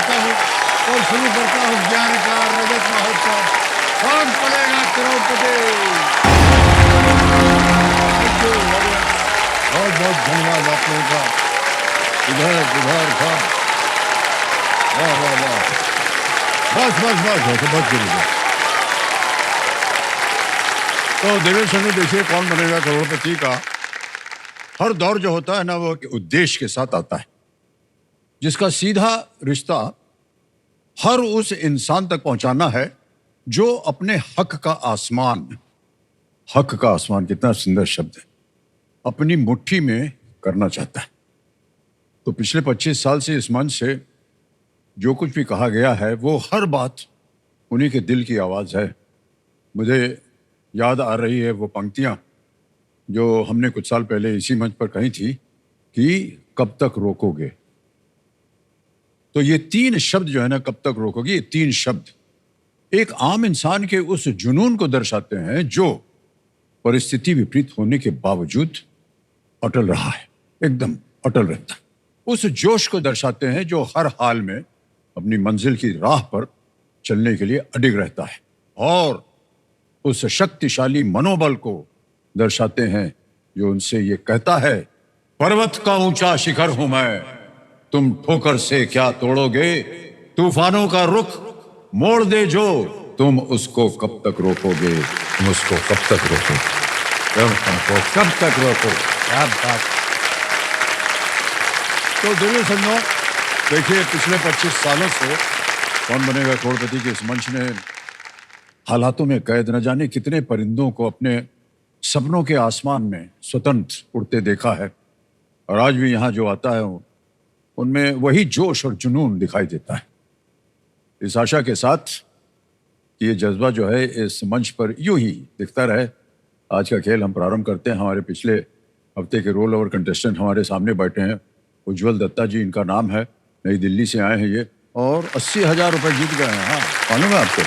करता हूँ और शुरू करता हूँ ज्ञान का रजत महोत्सव। कौन बनेगा करोड़पति? बहुत बहुत धन्यवाद आप लोगों का। इधर उधर सब वाह वाह वाह, बस बस बस बस करिए। तो देवेश ने देखिए, कौन बनेगा करोड़पति का हर दौर जो होता है ना, वो एक उद्देश्य के साथ आता है, जिसका सीधा रिश्ता हर उस इंसान तक पहुंचाना है जो अपने हक का आसमान, हक का आसमान कितना सुंदर शब्द है, अपनी मुट्ठी में करना चाहता है। तो पिछले 25 साल से इस मंच से जो कुछ भी कहा गया है, वो हर बात उन्हीं के दिल की आवाज है। मुझे याद आ रही है वो पंक्तियां जो हमने कुछ साल पहले इसी मंच पर कही थी कि कब तक रोकोगे। तो ये 3 शब्द जो है ना, कब तक रोकोगे, ये 3 शब्द एक आम इंसान के उस जुनून को दर्शाते हैं जो परिस्थिति विपरीत होने के बावजूद अटल रहा है, एकदम अटल रहता है। उस जोश को दर्शाते हैं जो हर हाल में अपनी मंजिल की राह पर चलने के लिए अडिग रहता है, और उस शक्तिशाली मनोबल को दर्शाते हैं जो उनसे ये कहता है, पर्वत का ऊंचा शिखर हूं मैं, तुम ठोकर से क्या तोड़ोगे, तूफानों का रुख मोड़ दे जो, तुम उसको कब तक रोकोगे, तुम उसको कब तक रोकोगे, तुम उसको कब तक रोको। क्या बात। तो दिव्य संगम, देखिए पिछले 25 सालों से कौन बनेगा करोड़पति के इस मंच ने हालातों में कैद न जाने कितने परिंदों को अपने सपनों के आसमान में स्वतंत्र उड़ते देखा है, और आज भी यहाँ जो आता है उनमें वही जोश और जुनून दिखाई देता है। इस आशा के साथ कि ये जज्बा जो है इस मंच पर यूं ही दिखता रहे, आज का खेल हम प्रारंभ करते हैं। हमारे पिछले हफ्ते के रोल ओवर कंटेस्टेंट हमारे सामने बैठे हैं, उज्जवल दत्ता जी इनका नाम है, नई दिल्ली से आए हैं ये, और 80,000 रुपए जीत गए हैं। हाँ, मालूम है आपको?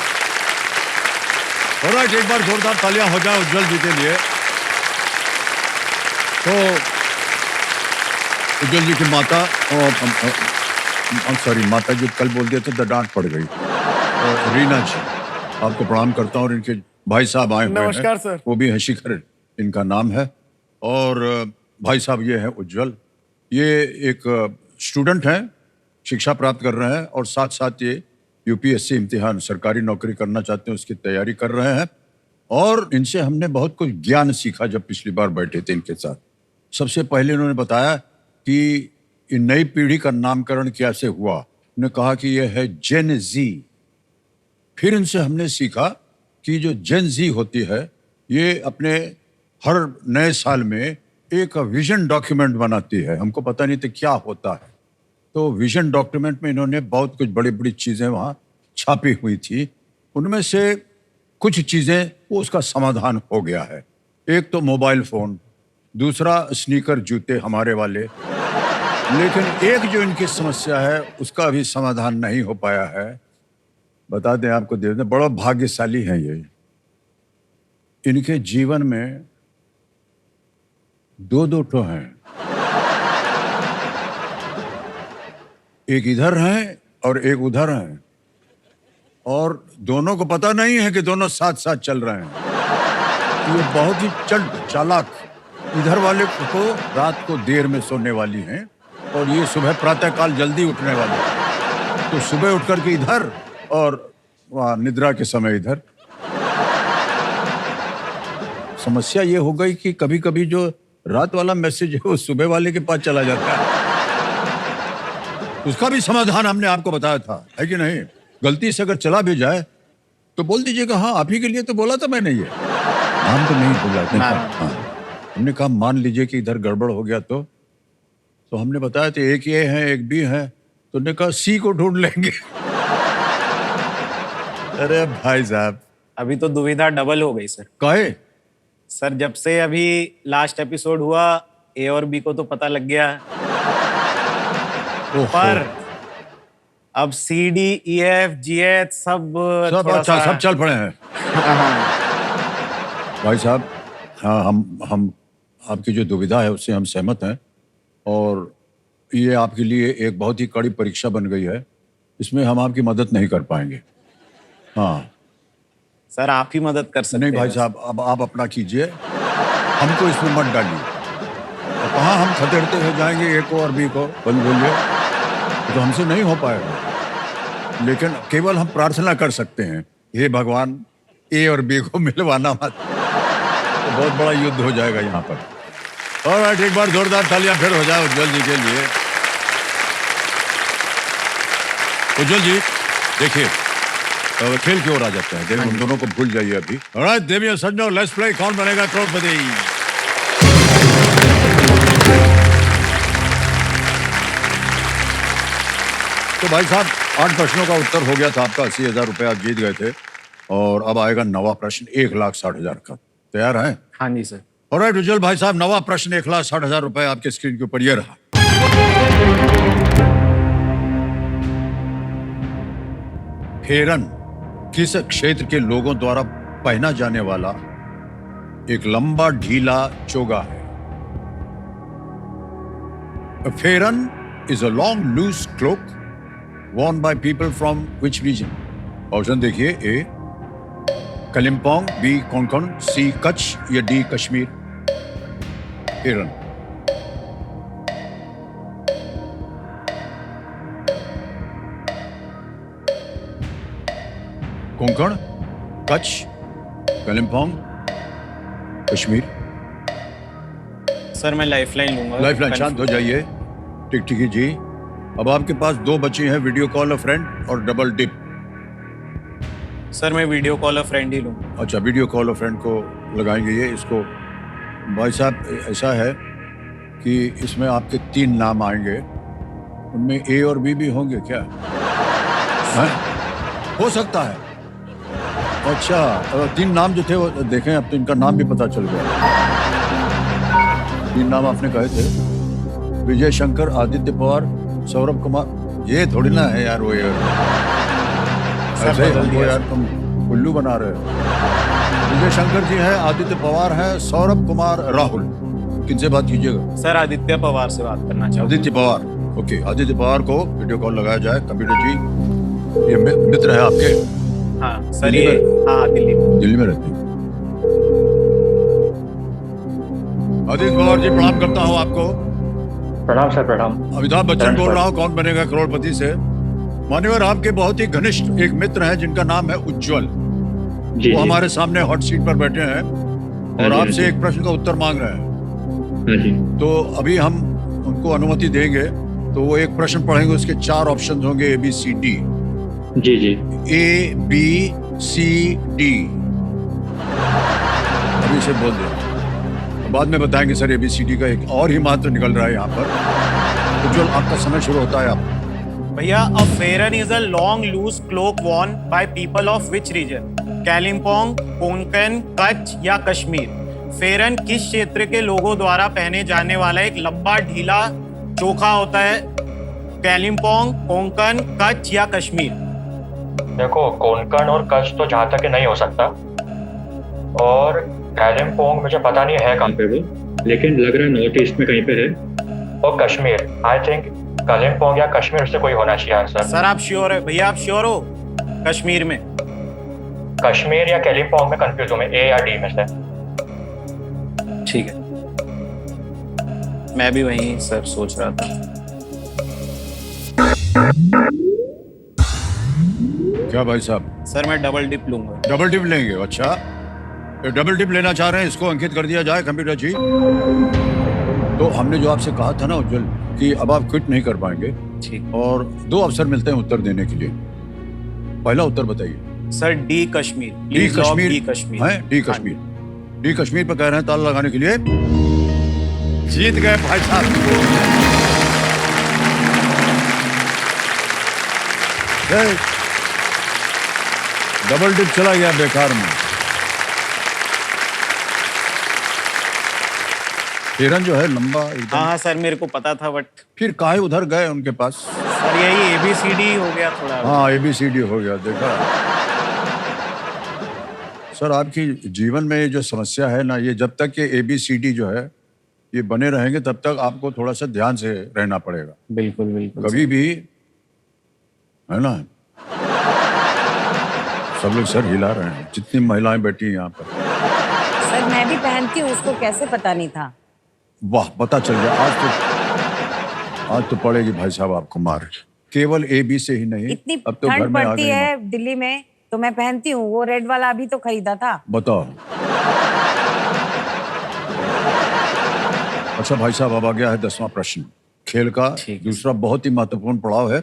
ऑलराइट, एक बार जोरदार तालियां हो जाए उज्जवल जी के लिए। तो उज्जवल जी की माता, सॉरी माता जी कल बोल दिया तो डांट पड़ गई, रीना जी, आपको प्रणाम करता हूँ। और इनके भाई साहब आए हुए हैं, नमस्कार सर। वो भी हैं, शिखर इनका नाम है, और भाई साहब ये है उज्जवल। ये एक स्टूडेंट हैं, शिक्षा प्राप्त कर रहे हैं, और साथ साथ ये यूपीएससी इम्तिहान, सरकारी नौकरी करना चाहते हैं, उसकी तैयारी कर रहे हैं। और इनसे हमने बहुत कुछ ज्ञान सीखा जब पिछली बार बैठे थे इनके साथ। सबसे पहले उन्होंने बताया कि इन नई पीढ़ी का नामकरण कैसे हुआ। उन्होंने कहा कि यह है जेन जी। फिर इनसे हमने सीखा कि जो जेन जी होती है, ये अपने हर नए साल में एक विजन डॉक्यूमेंट बनाती है। हमको पता नहीं था क्या होता है, तो विजन डॉक्यूमेंट में इन्होंने बहुत कुछ बड़ी बड़ी चीजें वहां छापी हुई थी। उनमें से कुछ चीजें वो उसका समाधान हो गया है। एक तो मोबाइल फोन, दूसरा स्नीकर जूते हमारे वाले, लेकिन एक जो इनकी समस्या है उसका अभी समाधान नहीं हो पाया है। बता दें आपको, देव बड़ा भाग्यशाली है ये, इनके जीवन में 2-2 ठो हैं, एक इधर हैं और एक उधर हैं, और दोनों को पता नहीं है कि दोनों साथ साथ चल रहे हैं। ये बहुत ही चालाक, इधर वाले को रात को देर में सोने वाली हैं और ये सुबह प्रातःकाल जल्दी उठने वाली है। तो सुबह उठ करके इधर और वहाँ निद्रा के समय इधर। समस्या ये हो गई कि कभी कभी जो रात वाला मैसेज है वो सुबह वाले के पास चला जाता है। उसका भी समाधान हमने आपको बताया था, है कि नहीं? गलती से अगर चला भी जाए तो बोल दीजिएगा हाँ आप ही के लिए तो बोला था मैंने, ये नाम तो नहीं बोला। हाँ, हमने कहा मान लीजिए कि इधर गड़बड़ हो गया तो हमने बताया था एक ये है एक भी है, तो उन्होंने कहा सी को ढूंढ लेंगे। अरे भाई साहब, अभी तो दुविधा डबल हो गई सर। काहे? सर जब से अभी लास्ट एपिसोड हुआ, ए और बी को तो पता लग गया, पर अब C D E F G H सब थोड़ा अच्छा, सा सब चल पड़े हैं। भाई साहब, हाँ हम आपकी जो दुविधा है उससे हम सहमत हैं, और ये आपके लिए एक बहुत ही कड़ी परीक्षा बन गई है इसमें हम आपकी मदद नहीं कर पाएंगे। हाँ सर आप ही मदद कर सकते नहीं हैं। भाई साहब, अब आप अपना कीजिए, हमको इसमें मत डालिए। तो कहाँ हम खदेड़ते हुए जाएंगे ए को और बी को, बोलिए, तो हमसे नहीं हो पाएगा। लेकिन केवल हम प्रार्थना कर सकते हैं, हे भगवान ए और बी को मिलवाना मत, तो बहुत बड़ा युद्ध हो जाएगा यहाँ पर। और एक बार जोरदार तालियां फिर हो जाए उज्जवल जी के लिए। उज्जवल जी देखिए, अब खेल की ओर आ जाते हैं, देखिए उन दोनों को भूल जाइए अभी। ऑलराइट देवी और सज्जनों, लेट्स प्ले कौन बनेगा करोड़पति। तो भाई साहब 8 प्रश्नों का उत्तर हो गया था आपका, 80,000 रुपए आप जीत गए थे। और अब आएगा नवा प्रश्न 1,60,000 का। तैयार हैं? हाँ जी सर। ऑलराइट उज्जवल भाई साहब, नवा प्रश्न 1,60,000 रुपए आपके स्क्रीन के ऊपर ये रहा। फेरन किस क्षेत्र के लोगों द्वारा पहना जाने वाला एक लंबा ढीला चोगा है? A pheran is a long loose cloak worn by people from which region? Option देखिए, ए कलिम्पोंग, बी कोंकण, सी कच्छ या डी कश्मीर। फेरन कोंकण, कच्छ, कलिम्पोंग, कश्मीर। सर मैं लाइफलाइन लूंगा। लाइफलाइन, शांत हो जाइए। टिकटिकी जी, अब आपके पास 2 बचे हैं, वीडियो कॉल अ फ्रेंड और डबल डिप। सर मैं वीडियो कॉल अ फ्रेंड ही लूंगा। अच्छा, वीडियो कॉल अ फ्रेंड को लगाएंगे ये। इसको भाई साहब ऐसा है कि इसमें आपके 3 नाम आएंगे, उनमें ए और बी भी होंगे क्या? हैं? हो सकता है। अच्छा, 3 नाम जो थे वो देखें, अब तो इनका नाम भी पता चल गया। 3 नाम आपने कहे थे, विजय शंकर, आदित्य पवार, सौरभ कुमार। ये थोड़ी ना है यार वो यार, ऐसे ही हमको यार तुम उल्लू बना रहे हो। विजय शंकर जी हैं, आदित्य पवार हैं, सौरभ कुमार, राहुल। किनसे बात कीजिएगा? सर आदित्य पवार से बात करना चाहूँ। आदित्य पवार, ओके। आदित्य पवार को वीडियो कॉल लगाया जाए। कंप्यूटर जी, ये मित्र है आपके? हाँ सर, ये हाँ दिल्ली में रहते हैं। आदित्य पवार जी, प्रणाम करता हूँ आपको। प्रणाम सर, प्रणाम। अमिताभ बच्चन बोल रहा हूँ, कौन बनेगा करोड़पति से। मान्यवर, आपके बहुत ही घनिष्ठ एक मित्र हैं जिनका नाम है उज्जवल। वो हमारे सामने हॉट सीट पर बैठे हैं और आपसे एक प्रश्न का उत्तर मांग रहे हैं। तो अभी हम उनको अनुमति देंगे तो वो एक प्रश्न पढ़ेंगे, उसके 4 ऑप्शन होंगे, ए बी सी डी। जी जी। ए बी सी डी, अभी से बोल दें, बाद में बताएंगे sir. A B C D का एक और ही मात्र निकल रहा है यहाँ पर। उज्जवल, आपका समय शुरू होता है। आप भैया, a pheran is a long loose cloak worn by people of which region? Kalimpong, Konkan, Kutch या कश्मीर? फेरन किस क्षेत्र के लोगों द्वारा पहने जाने वाला एक लंबा ढीला चोखा होता है? कालिम्पोंग, कोंकण, कच्छ या कश्मीर? देखो, कोंकण और कच्छ तो जहाँ तक नहीं हो सकता, और कालिम्पोंग मुझे पता नहीं है कहाँ पे वो, लेकिन लग रहा है नॉर्थ ईस्ट में कहीं पे है। और कश्मीर, आई थिंक कालिम्पोंग या कश्मीर से कोई होना चाहिए आंसर। सर आप श्योर है भैया? आप श्योर हो? कश्मीर में? कश्मीर या कालिम्पोंग में कंफ्यूज हूँ मैं, ए या डी में से। ठीक है, मैं भी वही सर सोच रहा था। क्या भाई साहब? सर मैं डबल डिप लूंगा। डबल डिप लेंगे? अच्छा, तो डबल डिप लेना चाह रहे हैं, इसको अंकित कर दिया जाए कंप्यूटर जी। तो हमने जो आपसे कहा था ना उज्जवल कि अब आप क्विट नहीं कर पाएंगे, ठीक। और 2 अवसर मिलते हैं उत्तर देने के लिए। पहला उत्तर बताइए। Sir D Kashmir. D Kashmir? D Kashmir है डी कश्मीर। डी कश्मीर पर कह रहे हैं, ताला लगाने के लिए। जीत गए भाई साहब। डबल डिप चला गया बेकार में। फेरन जो है लंबा एकदम। हाँ सर, मेरे को पता था, बट फिर काहे उधर गए उनके पास? सर यही ABCD हो गया थोड़ा। हाँ, ABCD हो गया, देखा। सर आपकी जीवन में ये जो समस्या है ना, ये जब तक ये ABCD जो है ये बने रहेंगे तब तक आपको थोड़ा सा ध्यान से रहना पड़ेगा। बिल्कुल बिल्कुल। कभी भी है ना? सब लोग सर हिला रहे हैं, जितनी महिलाएं बैठी हैं यहाँ पर। सर मैं भी पहनती हूँ, उसको कैसे पता नहीं था? वाह, पता चल गया आज तो पड़ेगी भाई साहब आपको मार। केवल AB से ही नहीं, इतनी अब तो घर ठंड में आ पड़ती गई। है दिल्ली में तो मैं पहनती हूँ। वो रेड वाला अभी तो खरीदा था। बताओ। अच्छा भाई साहब, अब आ गया है 10वां प्रश्न खेल का। दूसरा बहुत ही महत्वपूर्ण पड़ाव है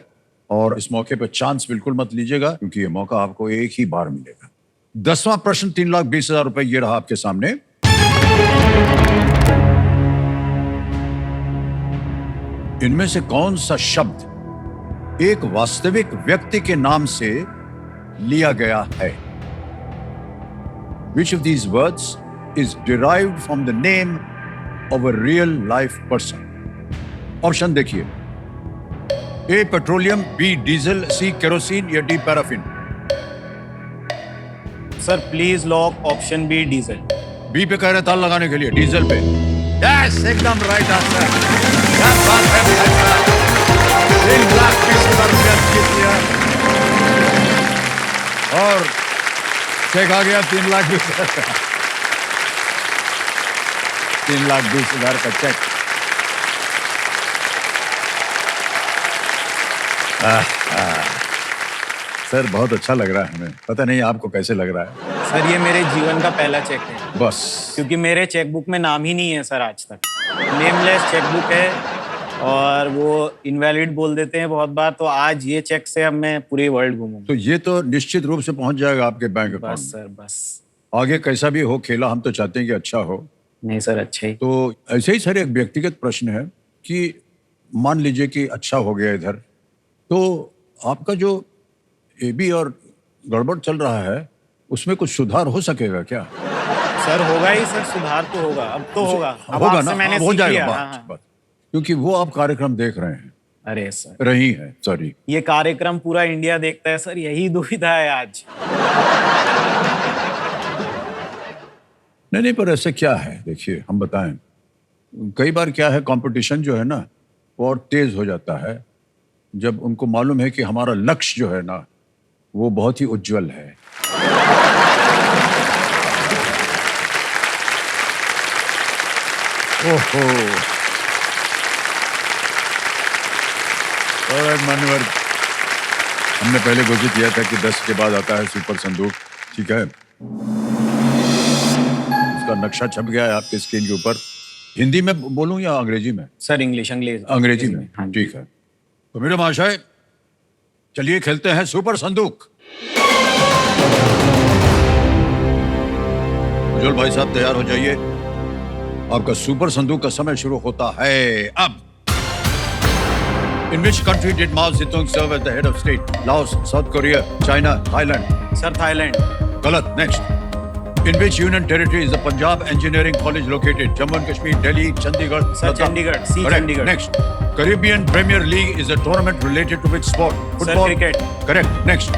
और इस मौके पर चांस बिल्कुल मत लीजिएगा, क्योंकि ये मौका आपको एक ही बार मिलेगा। 10वां प्रश्न 3,20,000 रुपए ये रहा आपके सामने। इनमें से कौन सा शब्द एक वास्तविक व्यक्ति के नाम से लिया गया है? Which of these words is derived from the name of a real life person? Option देखिए। A petroleum, B diesel, C kerosene या D paraffin. Sir please lock option B diesel. B पे कह रहे ताल लगाने के लिए, डीजल पे। यस, एकदम राइट आंसर। क्या बात है भाई साहब, 3,20,000 रुपया जीत लिया और चेक आ गया 3,20,000 का। 3,20,000 का चेक। सर बहुत अच्छा लग रहा है हमें, पता नहीं आपको कैसे लग रहा है। सर ये मेरे जीवन का पहला चेक है, बस क्योंकि मेरे चेकबुक में नाम ही नहीं है सर आज तक। नेमलेस चेकबुक है और वो इनवैलिड बोल देते हैं बहुत बार। तो आज ये चेक से अब मैं पूरी वर्ल्ड घूमूंगा। तो ये तो निश्चित रूप से पहुंच जाएगा आपके बैंक अकाउंट बस में। सर बस। आगे कैसा भी हो खेला, हम तो चाहते हैं कि अच्छा हो। नहीं सर, अच्छे ही। तो ऐसे ही सर एक व्यक्तिगत प्रश्न है कि मान लीजिए कि अच्छा हो गया इधर, तो आपका जो AB और गड़बड़ चल रहा है उसमें कुछ सुधार हो सकेगा क्या? सर होगा ही सर, सुधार तो होगा। अब तो होगा, अब होगा आपसे ना, मैंने हो सीख जाएगा लिया। बात, हाँ, हाँ। बात। क्योंकि वो आप कार्यक्रम देख रहे हैं, अरे सर रही है, सॉरी। ये कार्यक्रम पूरा इंडिया देखता है सर, यही दुविधा है आज। नहीं, पर ऐसे क्या है, देखिए हम बताएं। कई बार क्या है, कंपटीशन जो है ना वो और तेज हो जाता है जब उनको मालूम है कि हमारा लक्ष्य जो है ना वो बहुत ही उज्जवल है। ओहो, और मान्यवर, हमने पहले घोषित किया था कि 10 के बाद आता है सुपर संदूक, ठीक है? उसका नक्शा छप गया है आपके स्क्रीन के ऊपर। हिंदी में बोलूं या अंग्रेजी में? सर इंग्लिश, अंग्रेजी में, हाँ जी। ठीक है। तो मेरे महाशय चलिए खेलते हैं सुपर संदूक। उज्जवल भाई साहब तैयार हो जाइए, आपका सुपर संदूक का समय शुरू होता है अब। In which country did Mao Zedong serve as the head of state? Laos, South Korea, China, Thailand? Sir Thailand. Galat. Next. In which union territory is the Punjab Engineering College located? Jammu and Kashmir, Delhi, Chandigarh? Sir Ladakh? Chandigarh, C Correct. Chandigarh. Next. Caribbean Premier League is a tournament related to which sport? Sir, cricket. Correct. Next.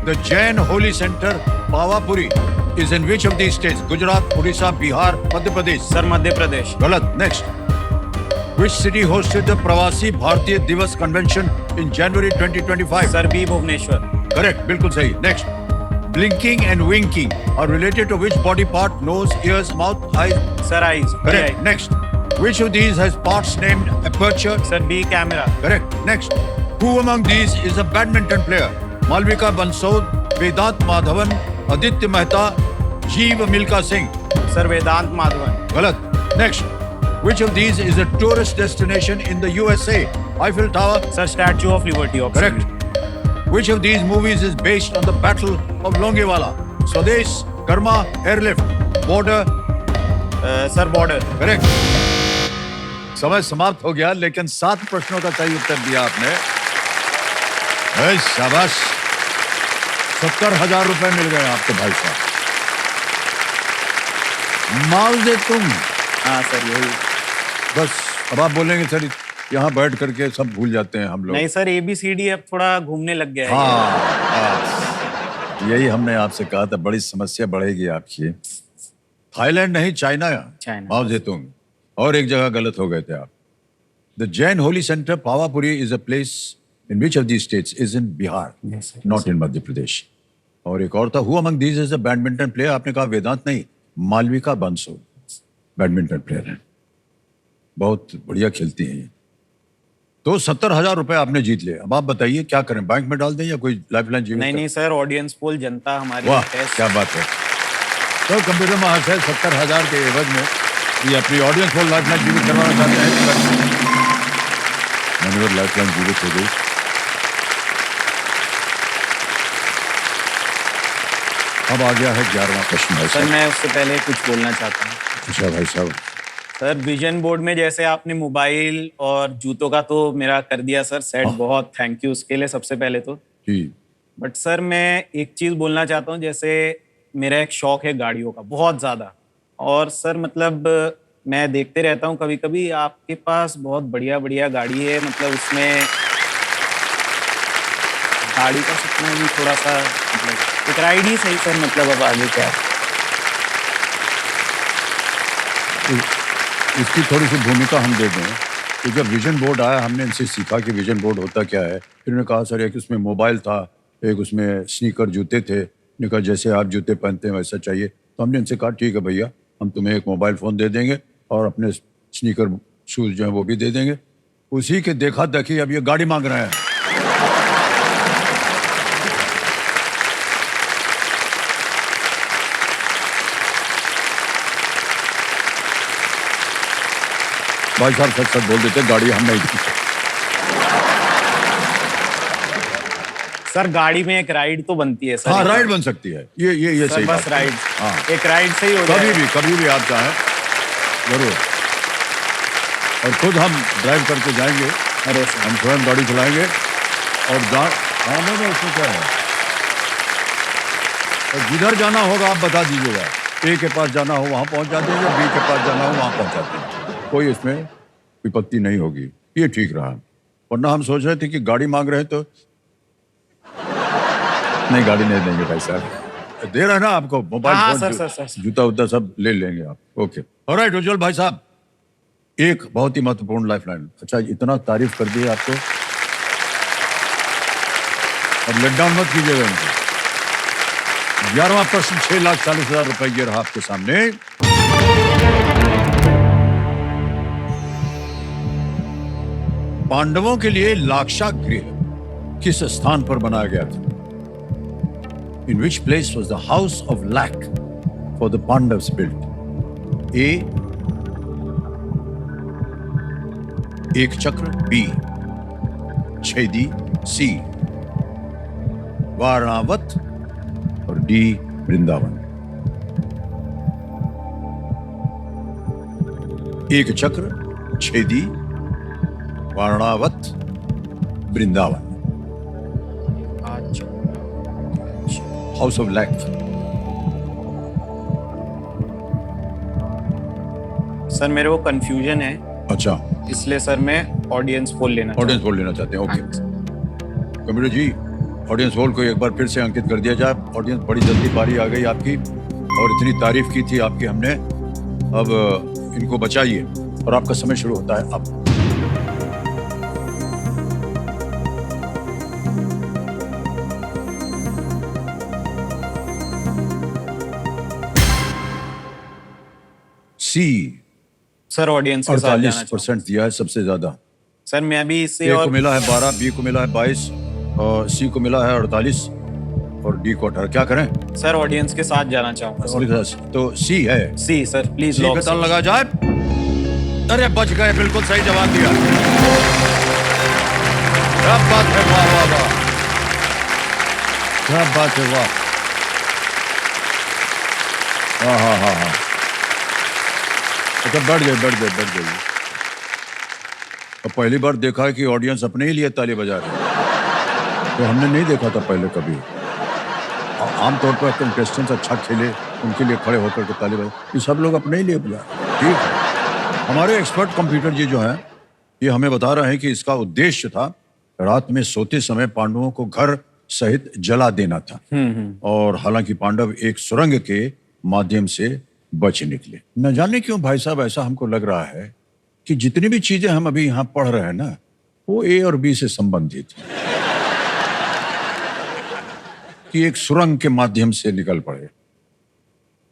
The Jain Holy Center, Pawapuri, is in which of these states? Gujarat, Odisha, Bihar, Madhya Pradesh? Sir Madhya Pradesh. Galat. Next. Which city hosted the Pravasi Bharatiya Divas Convention in January 2025? Sir B Bhubaneswar. Correct. बिल्कुल सही. Next. Blinking and winking are related to which body part? Nose, ears, mouth, eyes? Sir eyes. Correct. Next. Which of these has parts named aperture? Sir B camera. Correct. Next. Who among these is a badminton player? Malvika Bansod, Vedant Madhavan, Aditya Mehta, Jeev Milka Singh? Sir Vedant Madhavan. Galat. Next. Which of these is a tourist destination in the USA? Eiffel Tower? Sir statue of liberty. Correct. Which of these movies is based on the Battle of Longewala? Swadesh, Karma, Airlift, Border? Sir border. Correct. समय समाप्त हो गया, लेकिन 7 प्रश्नों का सही उत्तर दिया आपने। शाबाश, 70,000 रुपए मिल गए आपको भाई साहब। माओ तुम हाँ सर यही। बस अब आप बोलेंगे सर यहाँ बैठ करके सब भूल जाते हैं हम लोग। नहीं सर ABCD अब थोड़ा घूमने लग गया है। हाँ, यही हमने आपसे कहा था, बड़ी समस्या बढ़ेगी आपकी। थाईलैंड नहीं, चाइना। माओ जेतुंग। और एक जगह गलत हो गए थे आप। The Jain holy centre Pawapuri is a place in which of these states is in Bihar, not in Madhya Pradesh. और एक और था, who among these is a badminton player, आपने कहा वेदांत नहीं, मालविका बांसुर बैडमिंटन प्लेयर है, बहुत बढ़िया खेलती हैं ये। तो 70,000 रुपए आपने जीत लिए। अब आप बताइए क्या करें, बैंक में डाल दें या कोई लाइफलाइन जीवित नहीं करें? नहीं सर, ऑडियंस पोल जनता हमारी वाह टेस्ट। क्या बात है। तो कंप्यूटर महाशय 70,000 के एवज में ये अपनी ऑडियंस पोल लाइफलाइन जीवित करवाना चाहते हैं। मान्यवर लाइफलाइन जीवित हो गई। अब आ गया है 11वां प्रश्न भाई सर साहब। मैं उससे पहले कुछ बोलना चाहता हूँ। अच्छा भाई साहब, सर विजन बोर्ड में जैसे आपने मोबाइल और जूतों का तो मेरा कर दिया सर सेट, बहुत थैंक यू उसके लिए सबसे पहले तो। जी बट सर मैं एक चीज़ बोलना चाहता हूँ, जैसे मेरा एक शौक है गाड़ियों का बहुत ज़्यादा, और सर मतलब मैं देखते रहता हूँ कभी कभी आपके पास बहुत बढ़िया बढ़िया गाड़ी है, मतलब उसमें गाड़ी का सपना भी थोड़ा सा, मतलब एक राइड ही सही सर, मतलब अब आगे क्या। इसकी थोड़ी सी भूमिका हम दे दें। तो जब विजन बोर्ड आया हमने इनसे सीखा कि विजन बोर्ड होता क्या है। फिर उन्होंने कहा सर एक उसमें मोबाइल था, एक उसमें स्नीकर जूते थे। उन्होंने कहा जैसे आप जूते पहनते हैं वैसा चाहिए। तो हमने इनसे कहा ठीक है भैया, हम तुम्हें एक मोबाइल फ़ोन दे देंगे और अपने स्नीकर शूज़ जो हैं वो भी दे देंगे। उसी के देखा देखी अब ये गाड़ी मांग रहे हैं। भाई साहब सच सच बोल देते, गाड़ी हम नहीं दी। सर गाड़ी में एक राइड तो बनती है सर। हाँ राइड बन सकती है, ये सर सही बस बात है। राइड, हाँ एक राइड से ही हो जाएगा। कभी भी आप चाहें जरूर। और खुद हम ड्राइव करके जाएंगे, अरे सर हम स्वयं गाड़ी चलाएंगे और हाँ नहीं उसमें क्या है। और जिधर जाना होगा आप बता दीजिएगा, ए के पास जाना हो वहाँ पहुँचा देंगे, बी के पास जाना हो वहाँ पहुँचा देंगे, कोई इसमें विपत्ति नहीं होगी। ये ठीक रहा। वरना हम सोच रहे थे कि गाड़ी मांग रहे हैं तो नहीं, गाड़ी नहीं देंगे भाई साहब। दे रहे हैं ना आपको मोबाइल हाँ, फोन, सर। जूता उता सब ले लेंगे आप। ओके ऑलराइट उज्जवल भाई साहब, एक बहुत ही महत्वपूर्ण लाइफलाइन। अच्छा इतना तारीफ कर दी आपको, अब लेट डाउन मत कीजिएगा इनको। 11वां प्रश्न 6,40,000 रुपए ये रहा आपके सामने। पांडवों के लिए लाक्षागृह किस स्थान पर बनाया गया था? In which place was the house of lac for the Pandavas built? A. एक चक्र, B. छेदी, C. वाराणवत और D. Vrindavan. Ekachakra, Chedi, Varanavat, Vrindavan. House of lac. Sir मेरे को कंफ्यूजन है, अच्छा इसलिए सर मैं ऑडियंस पोल लेना ऑडियंस पोल लेना चाहते हैं। ओके कंप्यूटर जी, ऑडियंस पोल को एक बार फिर से अंकित कर दिया जाए। ऑडियंस बड़ी जल्दी बारी आ गई आपकी, और इतनी तारीफ की थी आपकी हमने। अब इनको बचाइए और आपका समय शुरू होता है अब। सी सर ऑडियंस के साथ जाना 48% दिया है, सबसे ज्यादा। सर मैं भी इससे ए और को मिला है 12, बी को मिला है 22 और सी को मिला है 48 और डी को 18। क्या करें? सर ऑडियंस के साथ जाना चाहूंगा सर। तो सी है। सी सर प्लीज सी पे ताला लगा जाए। अरे बच गए, बिल्कुल सही जवाब दिया। क्या बात है, वाह वाह वाह, क्या बात है, वाह। हाँ हाँ हाँ हाँ, अच्छा बैठ जाइए। तो पहली बार देखा है कि ऑडियंस अपने ही लिए ताली बजा रहे हैं, तो हमने नहीं देखा था पहले कभी। आमतौर पर कंटेस्टेंट्स अच्छा खेले उनके लिए खड़े होकर के ताली बजा, ये सब लोग अपने ही लिए बजा रहे हैं। ठीक है, हमारे एक्सपर्ट कंप्यूटर जी जो हैं ये हमें बता रहे हैं कि इसका उद्देश्य था रात में सोते समय पांडवों को घर सहित जला देना था। और हालांकि पांडव एक सुरंग के माध्यम से बच निकले। न जाने क्यों भाई साहब ऐसा हमको लग रहा है कि जितनी भी चीजें हम अभी यहाँ पढ़ रहे हैं ना, वो ए और बी से संबंधित है कि एक सुरंग के माध्यम से निकल पड़े।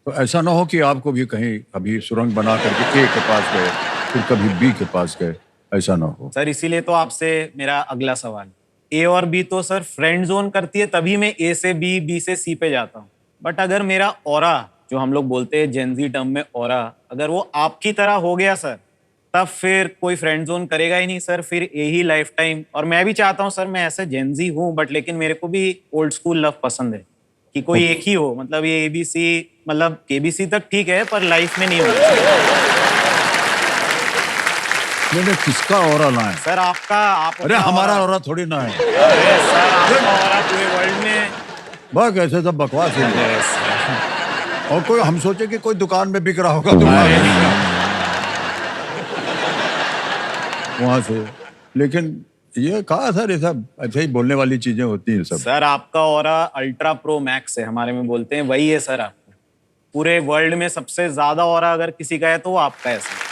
तो ऐसा ना हो कि आपको भी कहीं अभी सुरंग बना करके ए के पास गए फिर कभी बी के पास गए, ऐसा ना हो। सर इसीलिए तो आपसे मेरा अगला सवाल, ए और बी तो सर फ्रेंड जोन करती है, तभी मैं ए से बी, बी से सी पे जाता हूँ। बट अगर मेरा ऑरा, जो हम लोग बोलते हैं जेनजी टर्म में ऑरा, अगर वो आपकी तरह हो गया सर, तब फिर कोई फ्रेंड जोन करेगा ही नहीं सर, फिर यही लाइफ टाइम। और मैं भी चाहता हूँ सर, मैं ऐसे जेनजी हूँ बट लेकिन मेरे को भी ओल्ड स्कूल लव पसंद है कि कोई एक ही हो, मतलब ये एबीसी, मतलब केबीसी तक ठीक है पर लाइफ में नहीं होगा। मैंने किसका ऑरा लाए सर आपका, आप अरे हमारा ऑरा थोड़ी ना है। अरे सर आपका ऑरा पूरे वर्ल्ड में। बस ऐसे सब बकवास है। अरे सर, और कोई हम सोचे कि कोई दुकान में बिक रहा होगा तो वहां से, लेकिन ये कहा सर, ये सब ऐसे ही बोलने वाली चीजें होती हैं सब। सर आपका ऑरा अल्ट्रा प्रो मैक्स है, हमारे में बोलते हैं, वही है सर आपका। पूरे वर्ल्ड में सबसे ज्यादा ऑरा अगर किसी का है तो वो आपका है सर।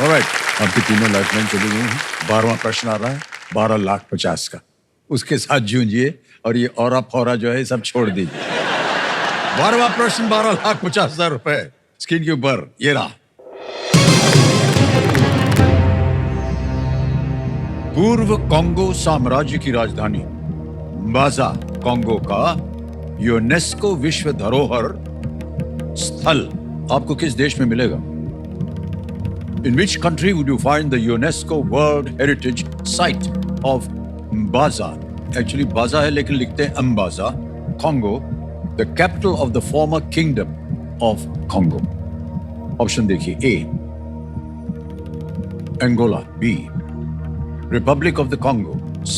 ऑलराइट, आपकी तीनों लाइफलाइन चली गई हैं। 12वां प्रश्न आ रहा है 12,50,000 का, उसके साथ जूझिए और ये ऑरा फौरा जो है सब छोड़ दीजिए। 12वां प्रश्न 12,50,000 रुपए स्क्रीन के ऊपर ये रहा। पूर्व कांगो साम्राज्य की राजधानी बाजा कांगो का यूनेस्को विश्व धरोहर स्थल आपको किस देश में मिलेगा? In which country would you find the UNESCO World Heritage Site of Mbaza? Actually, Baza है लेकिन लिखते हैं Mbaza, Congo, the capital of the former kingdom of Congo. Option देखिए, A, Angola, B, Republic of the Congo, C,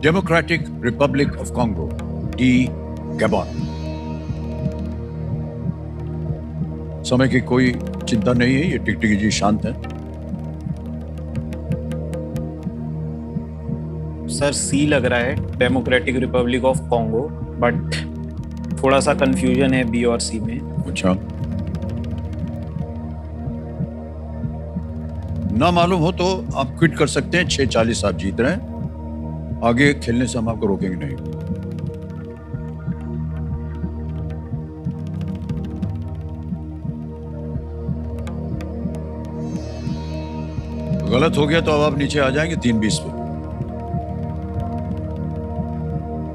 Democratic Republic of Congo, D, Gabon. समय की कोई चिंता नहीं है, ये टिकटिकी जी शांत है। सर सी लग रहा है, democratic republic of Congo, but थोड़ा सा कंफ्यूजन है बी और सी में। अच्छा, ना मालूम हो तो आप क्विट कर सकते हैं। 6:40 आप जीत रहे हैं, आगे खेलने से हम आपको रोकेंगे नहीं। गलत हो गया तो अब आप नीचे आ जाएंगे 3:20 पे।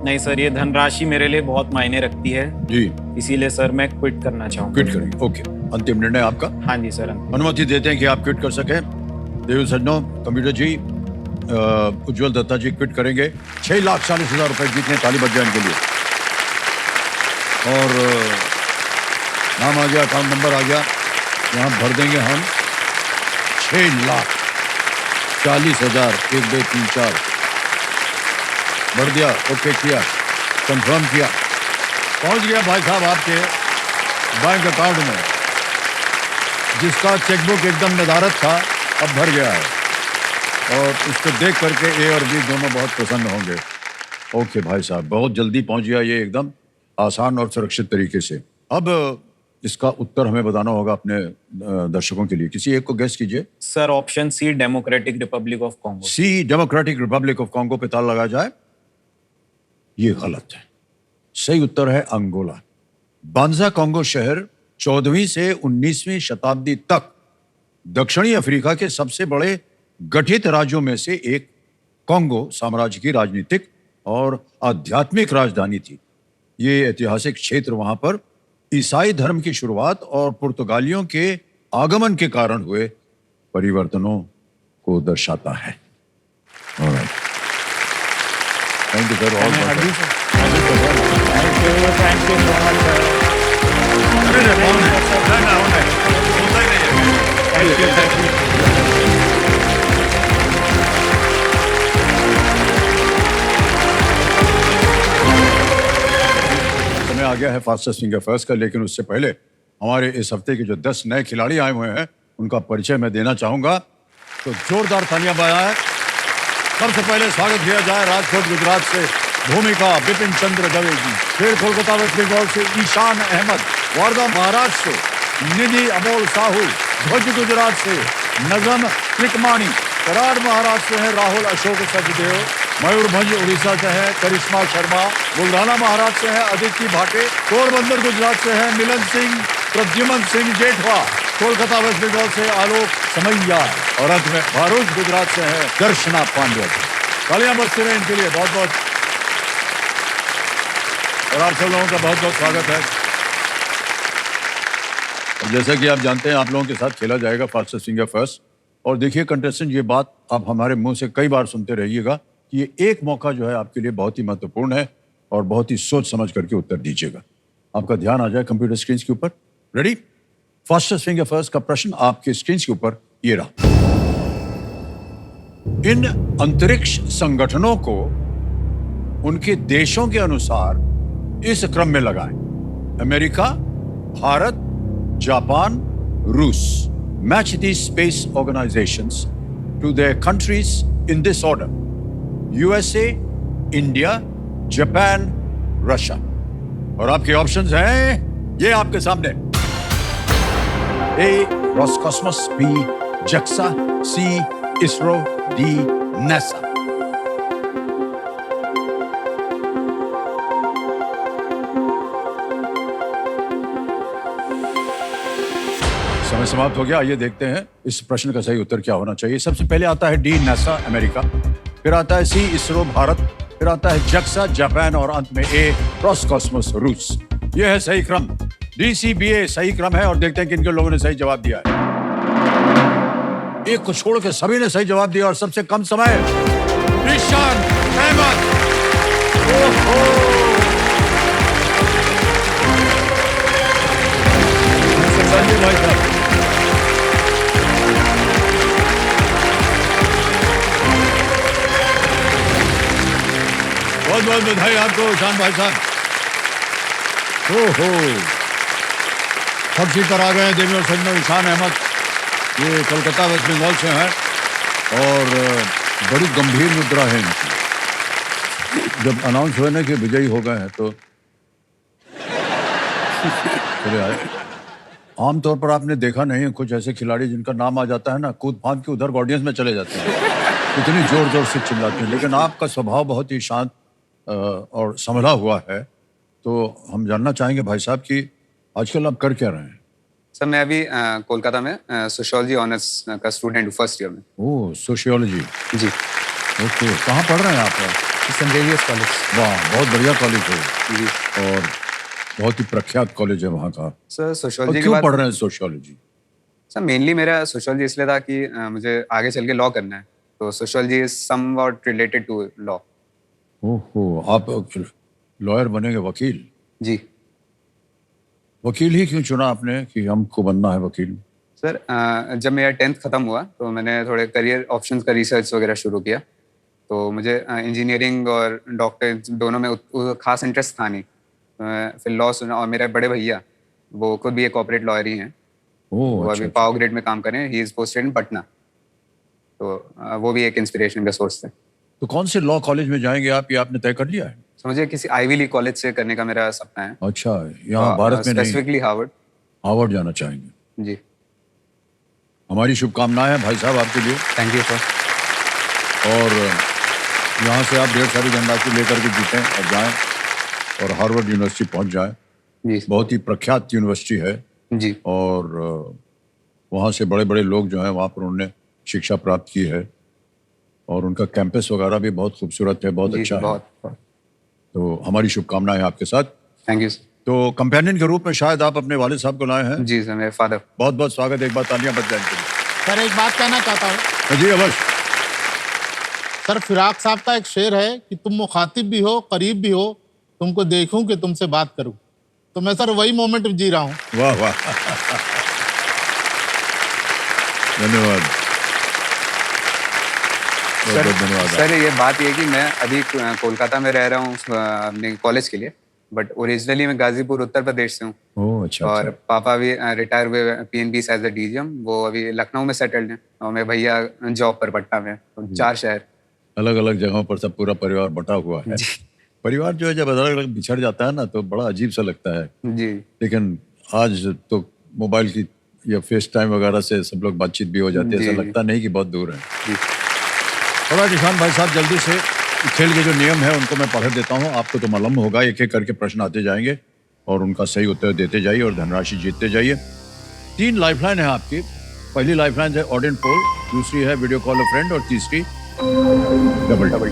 नहीं सर, ये धनराशि मेरे लिए बहुत मायने रखती है जी, इसीलिए सर मैं क्विट करना चाहूँगा। क्विट करेंगे, ओके। अंतिम निर्णय आपका? हाँ जी सर। अनुमति देते हैं कि आप क्विट कर सके। देव सज्जनों, कंप्यूटर जी, उज्जवल दत्ता जी क्विट करेंगे। 6,40,000 रुपए जीतने, ताली बज जाए इनके लिए। और नाम आ गया, अकाउंट नंबर आ गया, यहाँ भर देंगे हम 6,40,000। 1 2 3 4 भर दिया, ओके किया, कंफर्म किया, पहुंच गया भाई साहब आपके बैंक अकाउंट में। जिसका चेकबुक एकदम नदारत था अब भर गया है, और इसको देख करके ए और बी दोनों बहुत प्रसन्न होंगे। ओके भाई साहब, बहुत जल्दी पहुंच गया ये, एकदम आसान और सुरक्षित तरीके से। अब इसका उत्तर हमें बताना होगा अपने दर्शकों के लिए। किसी एक को गेस कीजिए। Sir option C, democratic republic of Congo. C, democratic republic of Congo पे ताला लगा जाए। ये गलत है, सही उत्तर है अंगोला। बांजा कॉन्गो शहर 14वीं से 19वीं शताब्दी तक दक्षिणी अफ्रीका के सबसे बड़े गठित राज्यों में से एक कॉन्गो साम्राज्य की राजनीतिक और आध्यात्मिक राजधानी थी। ये ऐतिहासिक क्षेत्र वहां पर ईसाई धर्म की शुरुआत और पुर्तगालियों के आगमन के कारण हुए परिवर्तनों को दर्शाता है। Thank you sir. समय आ गया है फास्टेस्ट फिंगर फर्स्ट का, लेकिन उससे पहले हमारे इस हफ्ते के जो 10 नए खिलाड़ी आए हुए हैं उनका परिचय मैं देना चाहूंगा। तो जोरदार तालियां बजाएं। सबसे पहले स्वागत किया जाए राजकोट गुजरात से भूमिका बिपिन चंद्र दवे जी, फिर कोलकाता वेस्ट बंगाल से ईशान अहमद, वारदा महाराष्ट्र से निधि अमोल साहू, ध्वज गुजरात से नजम त्रिकमानी, कराड़ महाराष्ट्र से है राहुल अशोक सचदेव, मयूरभंज उड़ीसा से है करिश्मा शर्मा, बुल्ढाना महाराष्ट्र से है अदिति भाटे, पोरबंदर गुजरात से है मिलन सिंह, प्रद्युमन सिंह जेठवा, कोलकाता वेस्ट बंगाल से आलोक समैया और अंत में भरूच गुजरात से है दर्शना पांड्या। तालियां बजती रहे इनके लिए, बहुत बहुत। और आप सब लोगों का बहुत बहुत स्वागत है। और जैसा कि आप जानते हैं, आप लोगों के साथ खेला जाएगा फास्टेस्ट फिंगर फर्स्ट। और देखिए कंटेस्टेंट, ये बात आप हमारे मुंह से कई बार सुनते रहिएगा कि ये एक मौका जो है आपके लिए बहुत ही महत्वपूर्ण है और बहुत ही सोच समझ करके उत्तर दीजिएगा। आपका ध्यान आ जाए कंप्यूटर स्क्रीन के ऊपर। रेडी? फास्टेस्ट फिंगर फर्स्ट का प्रश्न आपके स्क्रीन के ऊपर ये रहा। इन अंतरिक्ष संगठनों को उनके देशों के अनुसार इस क्रम में लगाएं: अमेरिका, भारत, जापान, रूस। Match these space organisations to their countries in this order: USA, India, Japan, रशिया। और आपके ऑप्शंस हैं ये आपके सामने। A Roscosmos, B JAXA, C ISRO, D NASA. समय समाप्त हो गया। आइए देखते हैं इस प्रश्न का सही उत्तर क्या होना चाहिए। सबसे पहले आता है डी नासा अमेरिका, फिर आता है सी इसरो भारत, फिर आता है जक्सा जापान और अंत में ए रॉसकॉस्मोस रूस। यह है सही क्रम। DCBA सही क्रम है और देखते हैं किन किन लोगों ने सही जवाब दिया है। एक को छोड़ के सभी ने सही जवाब दिया और सबसे कम समय ईशान अहमद। ओहो, संजय भाई साहब, बहुत बहुत बधाई आपको ईशान भाई साहब। ओहो, सब ठीक कर आ गए हैं देवी और सजनों। ईशान अहमद ये कोलकाता वेस्ट बंगाल से हैं और बड़ी गंभीर मुद्रा है इनकी। जब अनाउंस हुए ना कि विजयी हो गए हैं तो चले आए। आमतौर पर आपने देखा नहीं है कुछ ऐसे खिलाड़ी जिनका नाम आ जाता है ना, कूद फांद के उधर ऑडियंस में चले जाते हैं, इतनी जोर जोर से चिल्लाते हैं। लेकिन आपका स्वभाव बहुत ही शांत और संभला हुआ है। तो हम जानना चाहेंगे भाई साहब कि आजकल आप कर क्या रहे हैं? सर मैं अभी कोलकाता में सोशियोलॉजी ऑनर्स का स्टूडेंट हूँ, फर्स्ट ईयर में। ओह, सोशियोलॉजी। जी। ओके, कहाँ पढ़ रहे हैं आप? Saint Xavier's college. वाह, बहुत बढ़िया कॉलेज है जी। और बहुत ही प्रख्यात कॉलेज है वहाँ का। सर सोशियोलॉजी के क्यों बाद पढ़ रहे हैं सोशियोलॉजी? सर मेनली मेरा सोशियोलॉजी इसलिए था कि मुझे आगे चल के लॉ करना है, तो sociology is somewhat related to law. ओहो, आप लॉयर बनेंगे, वकील? जी। वकील ही क्यों चुना आपने कि हमको बनना है वकील? सर जब मेरा 10th खत्म हुआ तो मैंने थोड़े करियर ऑप्शंस का रिसर्च वगैरह शुरू किया। तो मुझे इंजीनियरिंग और डॉक्टर दोनों में खास इंटरेस्ट था नहीं। फिर लॉ सुना और मेरे बड़े भैया वो खुद भी एक कॉर्पोरेट लॉयर ही हैं। वो अच्छा, अभी पावर ग्रिड में काम कर रहे हैं। He is posted in Patna. तो वो भी एक इंस्पिरेशन का सोर्स थे। तो कौन से लॉ कॉलेज में जाएंगे आप, ये आपने तय कर लिया है? तो मुझे किसी आईवी लीग कॉलेज से करने का मेरा सपना है। अच्छा, यहाँ भारत में नहीं, स्पेसिफिकली हार्वर्ड। हार्वर्ड जाना चाहेंगे? जी। हमारी शुभकामनाएं हैं भाई साहब आपके लिए। Thank you sir. और यहाँ से आप ढेर सारी धनराशि लेकर के जीतें और जाएं और हार्वर्ड यूनिवर्सिटी पहुँच जाएं। जी। बहुत ही प्रख्यात यूनिवर्सिटी है जी। और वहाँ से बड़े बड़े लोग जो हैं वहाँ पर उन्होंने शिक्षा प्राप्त की है और उनका कैंपस वगैरह भी बहुत खूबसूरत है, बहुत अच्छा है। बहुत। तो हमारी शुभकामनाएं हैं आपके साथ। Thank you. तो कंपेनियन के रूप में शायद आप अपने वालिद साहब को लाए हैं। जी सर, मेरे फादर। बहुत बहुत स्वागत है, एक बार तालियां बज जाएं इनके लिए। सर एक बात कहना चाहता हूँ। जी अवश्य। सर फिराक साहब का एक शेर है कि तुम मुखातिब भी हो, करीब भी हो, तुमको देखूं कि तुमसे बात करूं। तो मैं सर वही मोमेंट जी रहा हूँ। वाह वाह, धन्यवाद, बहुत बहुत धन्यवाद। सर ये बात ये कि मैं अभी कोलकाता में रह रहा हूँ अपने कॉलेज के लिए, बट ओरिजिनली मैं गाजीपुर उत्तर प्रदेश से हूँ। ओह अच्छा। और पापा भी रिटायर हुए PNB एज अ DGM। वो अभी लखनऊ में सेटल्ड हैं और मेरे भैया जॉब पर पटना में। तो 4 शहर, अलग अलग जगहों पर सब पूरा परिवार बटा हुआ है। परिवार जो है जब अलग अलग बिछड़ जाता है ना तो बड़ा अजीब सा लगता है, जी लेकिन आज तो मोबाइल की या फेस टाइम वगैरह से सब लोग बातचीत भी हो जाती है, जी। ऐसा लगता नहीं कि बहुत दूर है। जी थोड़ा निशान भाई साहब जल्दी से खेल के जो नियम है उनको मैं पढ़ देता हूँ, आपको तो मालूम होगा। एक एक करके प्रश्न आते जाएंगे और उनका सही उत्तर देते जाइए और धनराशि जीतते जाइए। 3 लाइफलाइन है आपकी। पहली लाइफलाइन है ऑडियंस पोल, दूसरी है वीडियो कॉल अ फ्रेंड और तीसरी डबल।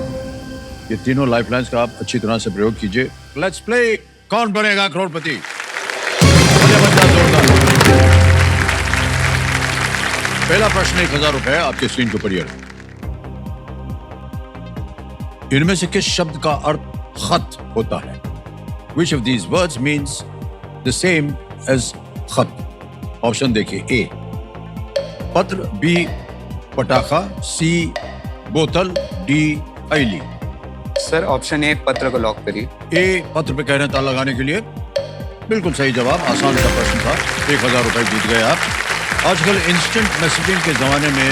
ये तीनों लाइफलाइंस का आप अच्छी तरह से प्रयोग कीजिए। Let's play. कौन बनेगा करोड़पति? बढ़िया बच्चा, जोरदार। पहला प्रश्न 1000 रुपए आपके स्क्रीन के ऊपर ये रहा। इनमें से किस शब्द का अर्थ खत होता है? Which of these words means the same as खत? ऑप्शन देखिए। ए पत्र, बी पटाखा, सी बोतल, डी थैली। सर ऑप्शन ए पत्र को लॉक करिए। ए पत्र पे कह रहे हैं ताला लगाने के लिए, बिल्कुल सही जवाब। आसान सा प्रश्न था। 1000 रुपए जीत गए आप। आजकल इंस्टेंट मैसेजिंग के जमाने में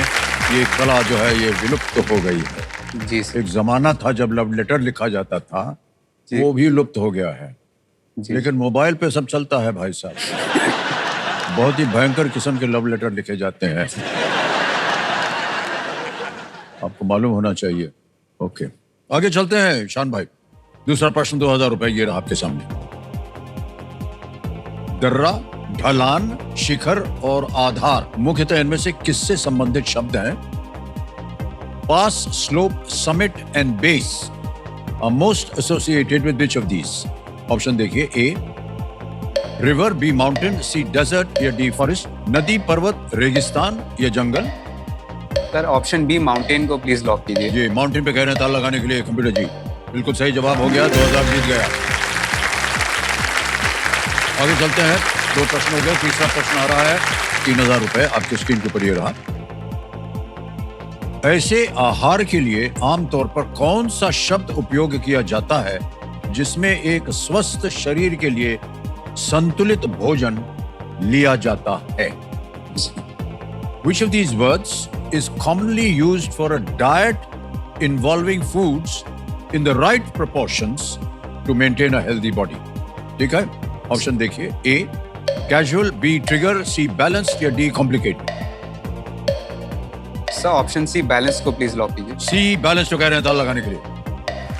ये कला जो है ये विलुप्त तो हो गई है। जी सर। एक जमाना था जब लव लेटर लिखा जाता था, जी। वो भी लुप्त हो गया है। जी लेकिन मोबाइल पे सब चलता है भाई साहब। बहुत ही भयंकर किस्म के लव लेटर लिखे जाते हैं, आपको मालूम होना चाहिए। ओके, आगे चलते हैं शान भाई। दूसरा प्रश्न 2000 रुपए ये रहा आपके सामने। दर्रा, ढलान, शिखर और आधार मुख्यतः इनमें से किससे संबंधित शब्द हैं? Pass, slope, summit and base are most associated with which of these? Option देखिए। A river, B mountain, C desert या डी फॉरेस्ट। नदी, पर्वत, रेगिस्तान या जंगल। सर ऑप्शन बी माउंटेन को प्लीज लॉक कीजिए। जी, माउंटेन पे कह रहे हैं ताला लगाने के लिए कंप्यूटर जी। बिल्कुल सही जवाब हो गया, 2000 जीत गया। आगे चलते हैं, 2 प्रश्न हो गए। तीसरा प्रश्न आ रहा है 3000 रुपए आपके स्क्रीन के ऊपर ये रहा। ऐसे आहार के लिए आमतौर पर कौन सा शब्द उपयोग किया जाता है जिसमें एक स्वस्थ शरीर के लिए संतुलित भोजन लिया जाता है? Which of these words is commonly used for a diet involving foods in the right proportions to maintain a healthy body? ठीक है, ऑप्शन देखिए। A casual, B trigger, C balance या D complicated. Sir option C balance को please lock कीजिए। C balance जो कह रहे हैं ताला लगाने के लिए,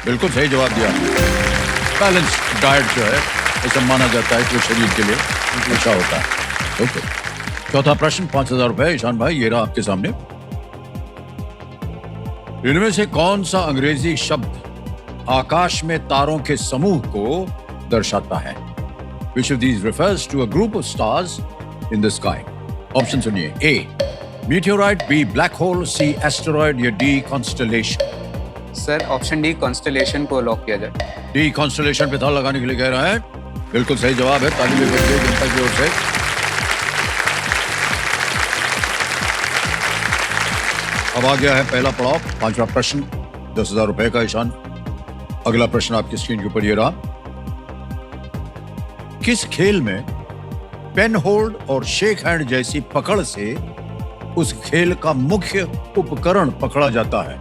बिल्कुल सही जवाब दिया। बैलेंस डाइट जो है ऐसा माना जाता है कि शरीर के लिए अच्छा होता है। ओके, चौथा प्रश्न 5000 रुपए ईशान भाई ये रहा आपके सामने। इनमें से कौन सा अंग्रेजी शब्द आकाश में तारों के समूह को दर्शाता है? Which of these refers to a group of stars in the sky? Option सुनिए। ए meteorite, बी ब्लैक होल, सी एस्टेरॉयड या D constellation. Sir option D constellation को लॉक किया जाए। डी कॉन्स्टेलेशन पे ताला लगाने के लिए कह रहा है, बिल्कुल सही जवाब है। ताली भी बज गई जनता की ओर से। अब आ गया है पहला पड़ाव, 5वां प्रश्न 10,000 रुपए का ईशान। अगला प्रश्न आपकी स्क्रीन के ऊपर ये रहा। किस खेल में पेन होल्ड और शेक हैंड जैसी पकड़ से उस खेल का मुख्य उपकरण पकड़ा जाता है?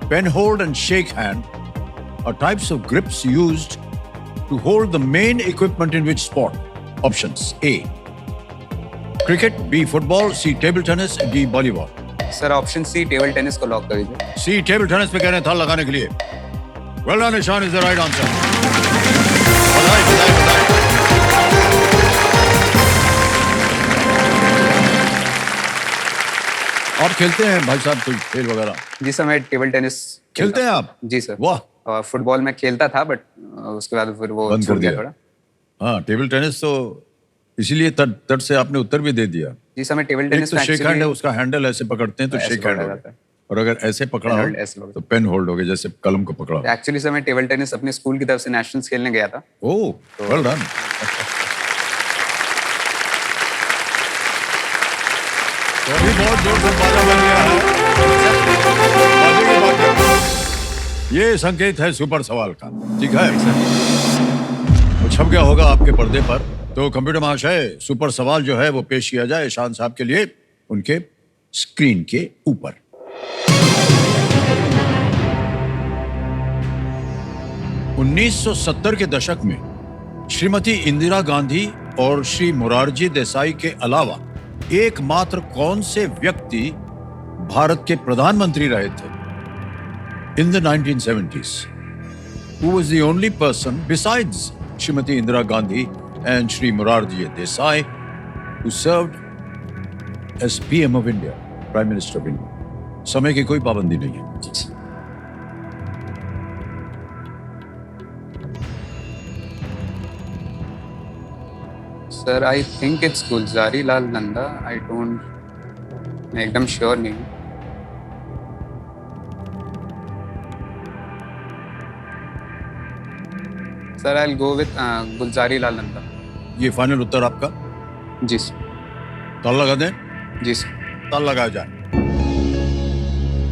Pen hold and shake hand are types of grips used to hold the main equipment in which sport? Options: A cricket, B football, C table tennis, D volleyball. Sir option C table tennis को lock कर दीजिए। C table tennis पे कह रहे हैं ताला लगाने के लिए। Well done, Ishan is the right answer. बधाई बधाई बधाई। आप खेलते हैं भाई साहब कोई खेल वगैरह? जी सर मैं टेबल टेनिस खेलते हैं आप? जी सर। वाह, और फुटबॉल में खेलता था बट उसके बाद फिर वो बंद कर छूट गया दिया। थोड़ा। हाँ, टेबल टेनिस तो इसीलिए तट से आपने उत्तर भी दे दिया। जी सर मैं टेबल एक टेनिस तो में शेक हैंड है, actually- उसका हैंडल ऐसे पकड़ते हैं तो ऐसे शेक हैंड पकड़ा हो जाता गया, है। और अगर ऐसे पकड़ा Pen हो hold ऐसे होगा। तो पेन होल्ड हो गया, जैसे कलम को पकड़ा हो। एक्चुअली सर मैं टेबल टेनिस अपने स्कूल की तरफ से नेशनल्स खेलने गया था। ओह, वेल डन। तो अभी बहुत जोर से बाजा बन गया है। बाजे की बात है। ये संकेत है सुपर सवाल का, ठीक है? वो छप गया होगा आपके पर्दे पर। तो कंप्यूटर महाशय, सुपर सवाल जो है वो पेश किया जाए ईशान साहब के लिए उनके स्क्रीन के ऊपर। 1970 के दशक में श्रीमती इंदिरा गांधी और श्री मोरारजी देसाई के अलावा एकमात्र कौन से व्यक्ति भारत के प्रधानमंत्री रहे थे in the 1970s? Who was the only person besides Srimati Indira Gandhi and Shri Morarji Desai who served as PM of India, Prime Minister of India? समय की कोई पाबंदी नहीं है. Sir I think it's Gulzari Lal Nanda. I don't, मैं एकदम sure नहीं हूँ. Sir I will go with Gulzari Lal Nanda. ये फाइनल उत्तर आपका? जी सर. ताल लगा दें? जी सर. ताल लगाया जाए.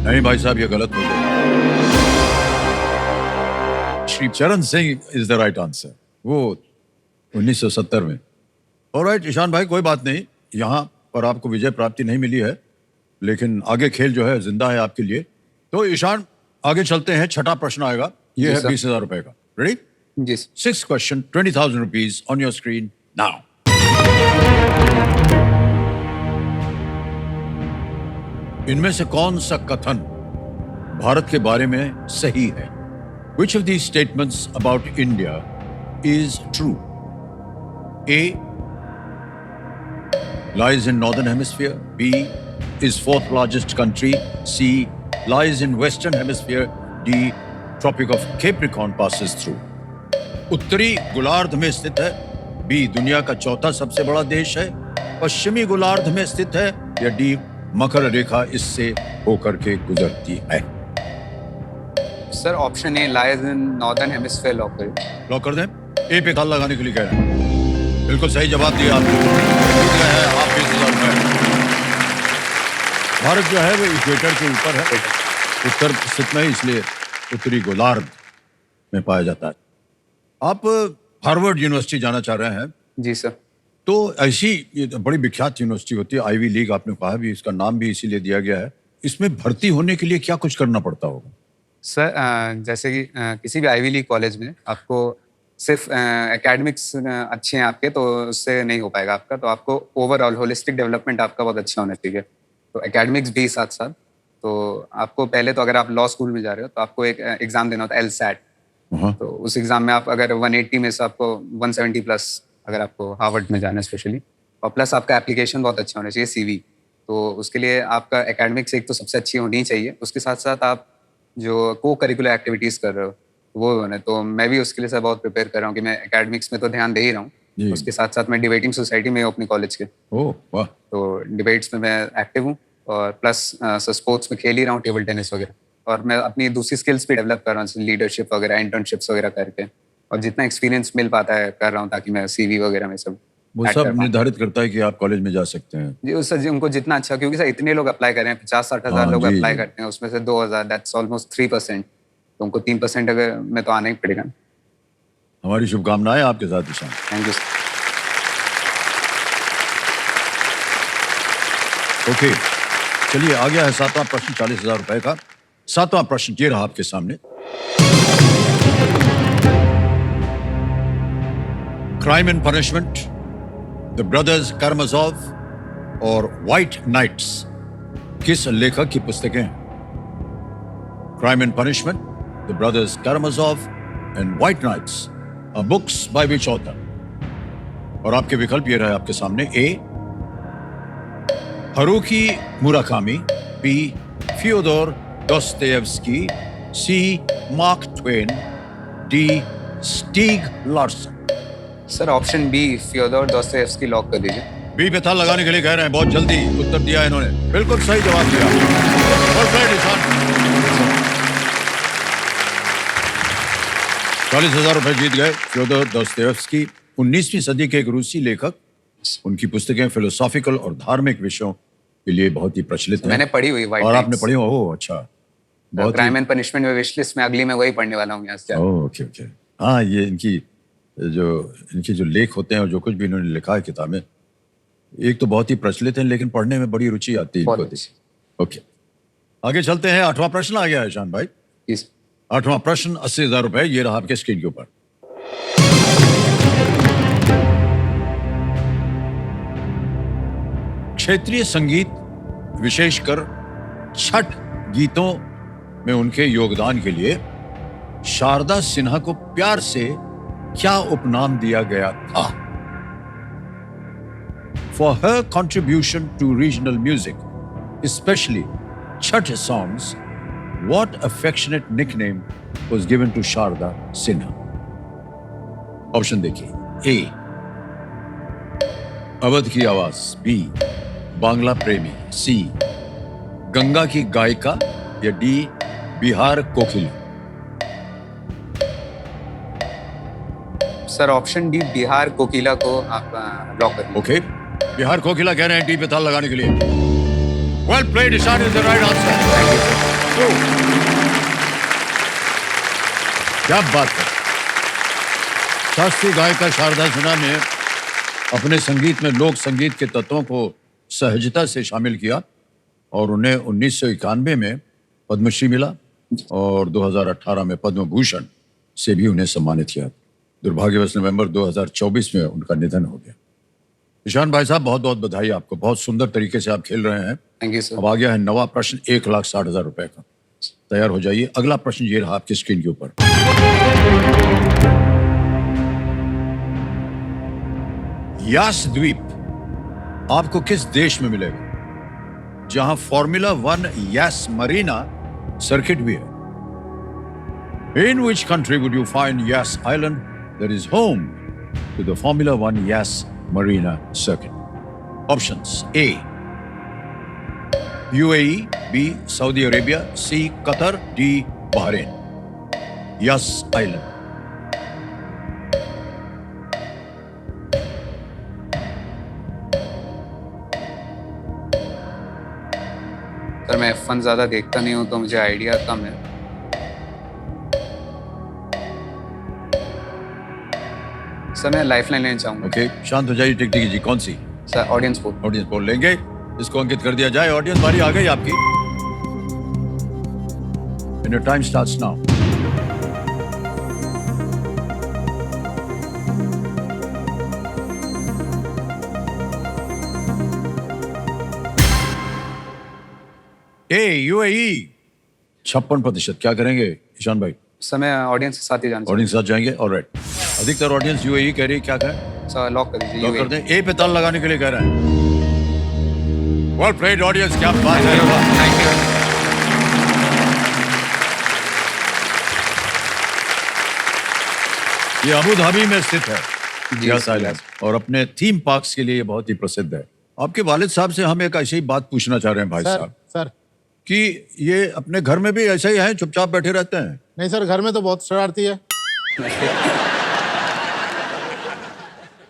नहीं भाई साहब, ये गलत हो गया. श्री चरण Singh is the right answer. वो 1970 में. ऑलराइट ईशान भाई, कोई बात नहीं, यहाँ पर आपको विजय प्राप्ति नहीं मिली है, लेकिन आगे खेल जो है जिंदा है आपके लिए. तो ईशान आगे चलते हैं. छठा प्रश्न आएगा, ये जी है सर. 20,000 रुपए का. Ready? Ji sir. Sixth question, 20,000 rupees on your screen now. इनमें से कौन सा कथन भारत के बारे में सही है? Which of these statements about India is true? A. Lies in northern hemisphere. B. Is fourth largest country. C. Lies in western hemisphere. D. Tropic of Capricorn passes through. उत्तरी गोलार्ध में स्थित है. बी. दुनिया का चौथा सबसे बड़ा देश है. पश्चिमी गोलार्ध में स्थित है. या डी. मकर रेखा इससे होकर के गुजरती है. Sir option A lies in northern hemisphere lock करें. लॉक कर दें? ए पे ताल लगाने के लिए कह रहे हैं. बिल्कुल सही जवाब दिया आपने. जीत गए हैं आप 20,000 रुपए. भारत जो है वो इक्वेटर के ऊपर है, उत्तर स्थित में, इसलिए उत्तरी गोलार्ध में पाया जाता है. आप हार्वर्ड यूनिवर्सिटी जाना चाह रहे हैं. जी सर. तो ऐसी ये तो बड़ी विख्यात यूनिवर्सिटी होती है, आईवी लीग आपने कहा भी, इसका नाम भी इसीलिए दिया गया है. इसमें भर्ती होने के लिए क्या कुछ करना पड़ता होगा? सर जैसे कि किसी भी आईवी लीग कॉलेज में आपको सिर्फ एकेडमिक्स अच्छे हैं आपके, तो उससे नहीं हो पाएगा आपका. तो आपको ओवरऑल होलिस्टिक डेवलपमेंट आपका बहुत अच्छा होना चाहिए. तो एकेडमिक्स भी साथ साथ. तो आपको पहले तो अगर आप लॉ स्कूल में जा रहे हो तो आपको एक एग्ज़ाम देना होता है, LSAT. तो उस एग्ज़ाम में आप अगर 180 में से आपको 170 प्लस, अगर आपको हार्वर्ड में जाना है स्पेशली, और प्लस आपका एप्लीकेशन बहुत अच्छा होना चाहिए, CV. तो उसके लिए आपका एकेडमिक्स एक तो सबसे अच्छी होनी चाहिए. उसके साथ साथ आप जो को करिकुलर एक्टिविटीज़ कर रहे हो वो होने. तो मैं भी उसके लिए सर बहुत प्रिपेयर कर रहा हूँ कि मैं एकेडमिक्स में तो ध्यान दे ही रहा हूँ, उसके साथ साथ मैं डिबेटिंग सोसाइटी में हूँ अपनी कॉलेज के. ओह वाह. तो डिबेट्स में मैं एक्टिव हूँ, और प्लस स्पोर्ट्स में खेल ही रहा हूँ, टेबल टेनिस वगैरह. और मैं अपनी दूसरी स्किल्स भी डेवलप कर रहा हूँ, लीडरशिप वगैरह, इंटर्नशिप्स वगैरह करके. और जितना एक्सपीरियंस मिल पाता है कर रहा हूँ, ताकि मैं CV वगैरह में सब वो सब निर्धारित करता है कि आप कॉलेज में जा सकते हैं. जी. उससे उनको जितना अच्छा, क्योंकि सर इतने लोग अप्लाई कर रहे हैं, 50-60 हज़ार लोग जी, अप्लाई जी. करते हैं, उसमें से 2,000, दैट्स ऑलमोस्ट 3%. तो उनको 3% अगर में तो आना ही पड़ेगा. हमारी शुभकामनाएं आपके साथ Ishan. Thank you sir. Okay, चलिए आ गया है 7वां प्रश्न 40,000 रुपए का. 7वां प्रश्न ये रहा आपके सामने. Crime and punishment, the brothers Karamazov और व्हाइट नाइट्स किस लेखक की पुस्तकें हैं? Crime and punishment, the brothers Karamazov and white nights are books by which author? और आपके विकल्प ये रहे आपके सामने. A. Haruki Murakami. B. Fyodor Dostoevsky. C. Mark Twain. D. Stieg Larsson. Sir option B, Fyodor Dostoevsky lock कर दीजिए. B पे ताल लगाने के लिए कह रहे हैं. बहुत जल्दी उत्तर दिया इन्होंने. बिल्कुल सही जवाब दिया. परफेक्ट ईशान. 40,000 रुपए जीत गए. फ्योदोर दोस्तोयेव्स्की 19वीं सदी के एक रूसी लेखक. उनकी पुस्तकें फिलोसॉफिकल और धार्मिक विषयों के लिए बहुत ही प्रचलित हैं. मैंने पढ़ी हुई व्हाइट और आपने नाइट्स. पढ़ी हो? ओह अच्छा. बहुत क्राइम एंड पनिशमेंट में विश लिस्ट में अगली मैं वही पढ़ने वाला हूँ यहाँ से. Okay okay. हाँ, ये इनकी जो लेख होते हैं और जो कुछ भी इन्होंने लिखा है किताबें, एक तो बहुत ही प्रचलित है, लेकिन पढ़ने में बड़ी रुचि आती है बहुत इनको. अच्छी. ओके, आगे चलते हैं. 8वां प्रश्न आ गया है ईशान भाई. Yes. 8वां प्रश्न 80,000 रुपए, ये रहा आपके स्क्रीन के ऊपर। क्षेत्रीय संगीत, विशेषकर छठ गीतों में उनके योगदान के लिए शारदा सिन्हा को प्यार से क्या उपनाम दिया गया था? For her contribution to regional music, especially Chhath songs, what affectionate nickname was given to Sharda Sinha? Option देखिए। ए, अवध की आवाज। बी, बांग्ला प्रेमी। सी, गंगा की गायिका। या डी, बिहार कोकिला। सर ऑप्शन डी बिहार कोकिला को आप लॉक करिए। ओके, बिहार कोकिला कह रहे हैं डी पे ताल लगाने के लिए। Well played, Ishan is the right answer. क्या बात है। शास्त्रीय गायिका शारदा सिन्हा ने अपने संगीत में लोक संगीत के तत्वों को सहजता से शामिल किया और उन्हें 1991 में पद्मश्री मिला और 2018 में पद्म भूषण से भी उन्हें सम्मानित किया। दुर्भाग्यवश नवंबर 2024 में उनका निधन हो गया। ईशान भाई साहब, बहुत बहुत बधाई आपको, बहुत सुंदर तरीके से आप खेल रहे हैं। Thank you sir. अब आ गया है नवा प्रश्न 1,60,000 रुपए का। तैयार हो जाइए। अगला प्रश्न ये रहा आपकी स्क्रीन के ऊपर। यास द्वीप आपको किस देश में मिलेगा जहां फॉर्मूला 1 यास मरीना सर्किट भी है? In which country would you find Yas Island that is home to the Formula 1 Yas Marina circuit? Options: A, UAE, B, Saudi Arabia, C, Qatar, D, Bahrain. Yas Island. Sir मैं F1 ज्यादा देखता नहीं हूँ तो मुझे idea कम है। Sir मैं lifeline लेना चाहूंगा। ओके, शांत हो जाइए। टिक टिक जी, कौन सी? Sir audience poll. Audience poll लेंगे, इसको अंकित कर दिया जाए। ऑडियंस बारी आ गई आपकी। And your time starts now. A, UAE 56%। क्या करेंगे ईशान भाई? सर मैं ऑडियंस के साथ ही जाना ऑडियंस के साथ जाएंगे। ऑलराइट, अधिकतर ऑडियंस UAE कह रही है। क्या कहें? चाहूंगा। सर लॉक कर दीजिए। लॉक कर दें। ए पे ताल लगाने के लिए कह रहे हैं। वेल प्लेड ऑडियंस, क्या बात है। Thank you. ये अबू धाबी में स्थित है जी, यास आइलैंड, और अपने थीम पार्क्स के लिए ये बहुत ही प्रसिद्ध है। आपके वालिद साहब से हम एक ऐसी ही बात पूछना चाह रहे हैं भाई सर साहब, सर कि ये अपने घर में भी ऐसे ही हैं, चुपचाप बैठे रहते हैं? नहीं सर, घर में तो बहुत शरारती है।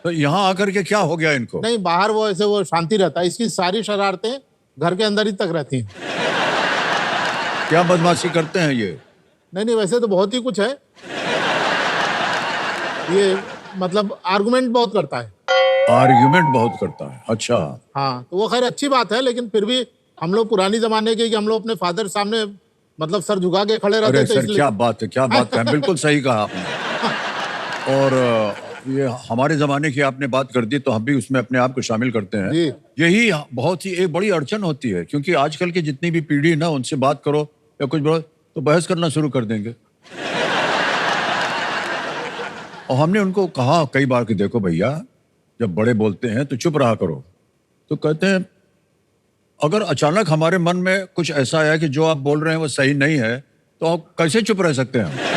तो यहाँ आकर के क्या हो गया इनको? नहीं, बाहर वो ऐसे वो शांति रहता है। इसकी सारी शरारतें घर के अंदर ही तक रहती हैं। क्या बदमाशी करते हैं ये? नहीं, वैसे तो बहुत ही कुछ है। ये मतलब आर्गुमेंट बहुत करता है। आर्ग्यूमेंट बहुत करता है। अच्छा, हाँ, तो वो खैर अच्छी बात है, लेकिन फिर भी हम लोग पुरानी जमाने के कि हम लोग अपने फादर सामने मतलब सर झुका के खड़े रहते अरे थे, सर इसलिए। क्या बात है, क्या बात है। बिल्कुल सही कहा आपने। और ये हमारे जमाने की आपने बात कर दी तो हम भी उसमें अपने आप को शामिल करते हैं। जी। यही बहुत ही एक बड़ी अड़चन होती है, क्योंकि आजकल की जितनी भी पीढ़ी ना, उनसे बात करो या कुछ बोलो तो बहस करना शुरू कर देंगे। और हमने उनको कहा कई बार कि देखो भैया, जब बड़े बोलते हैं तो चुप रहा करो। तो कहते हैं अगर अचानक हमारे मन में कुछ ऐसा आया कि जो आप बोल रहे हैं वो सही नहीं है, तो आप कैसे चुप रह सकते हैं?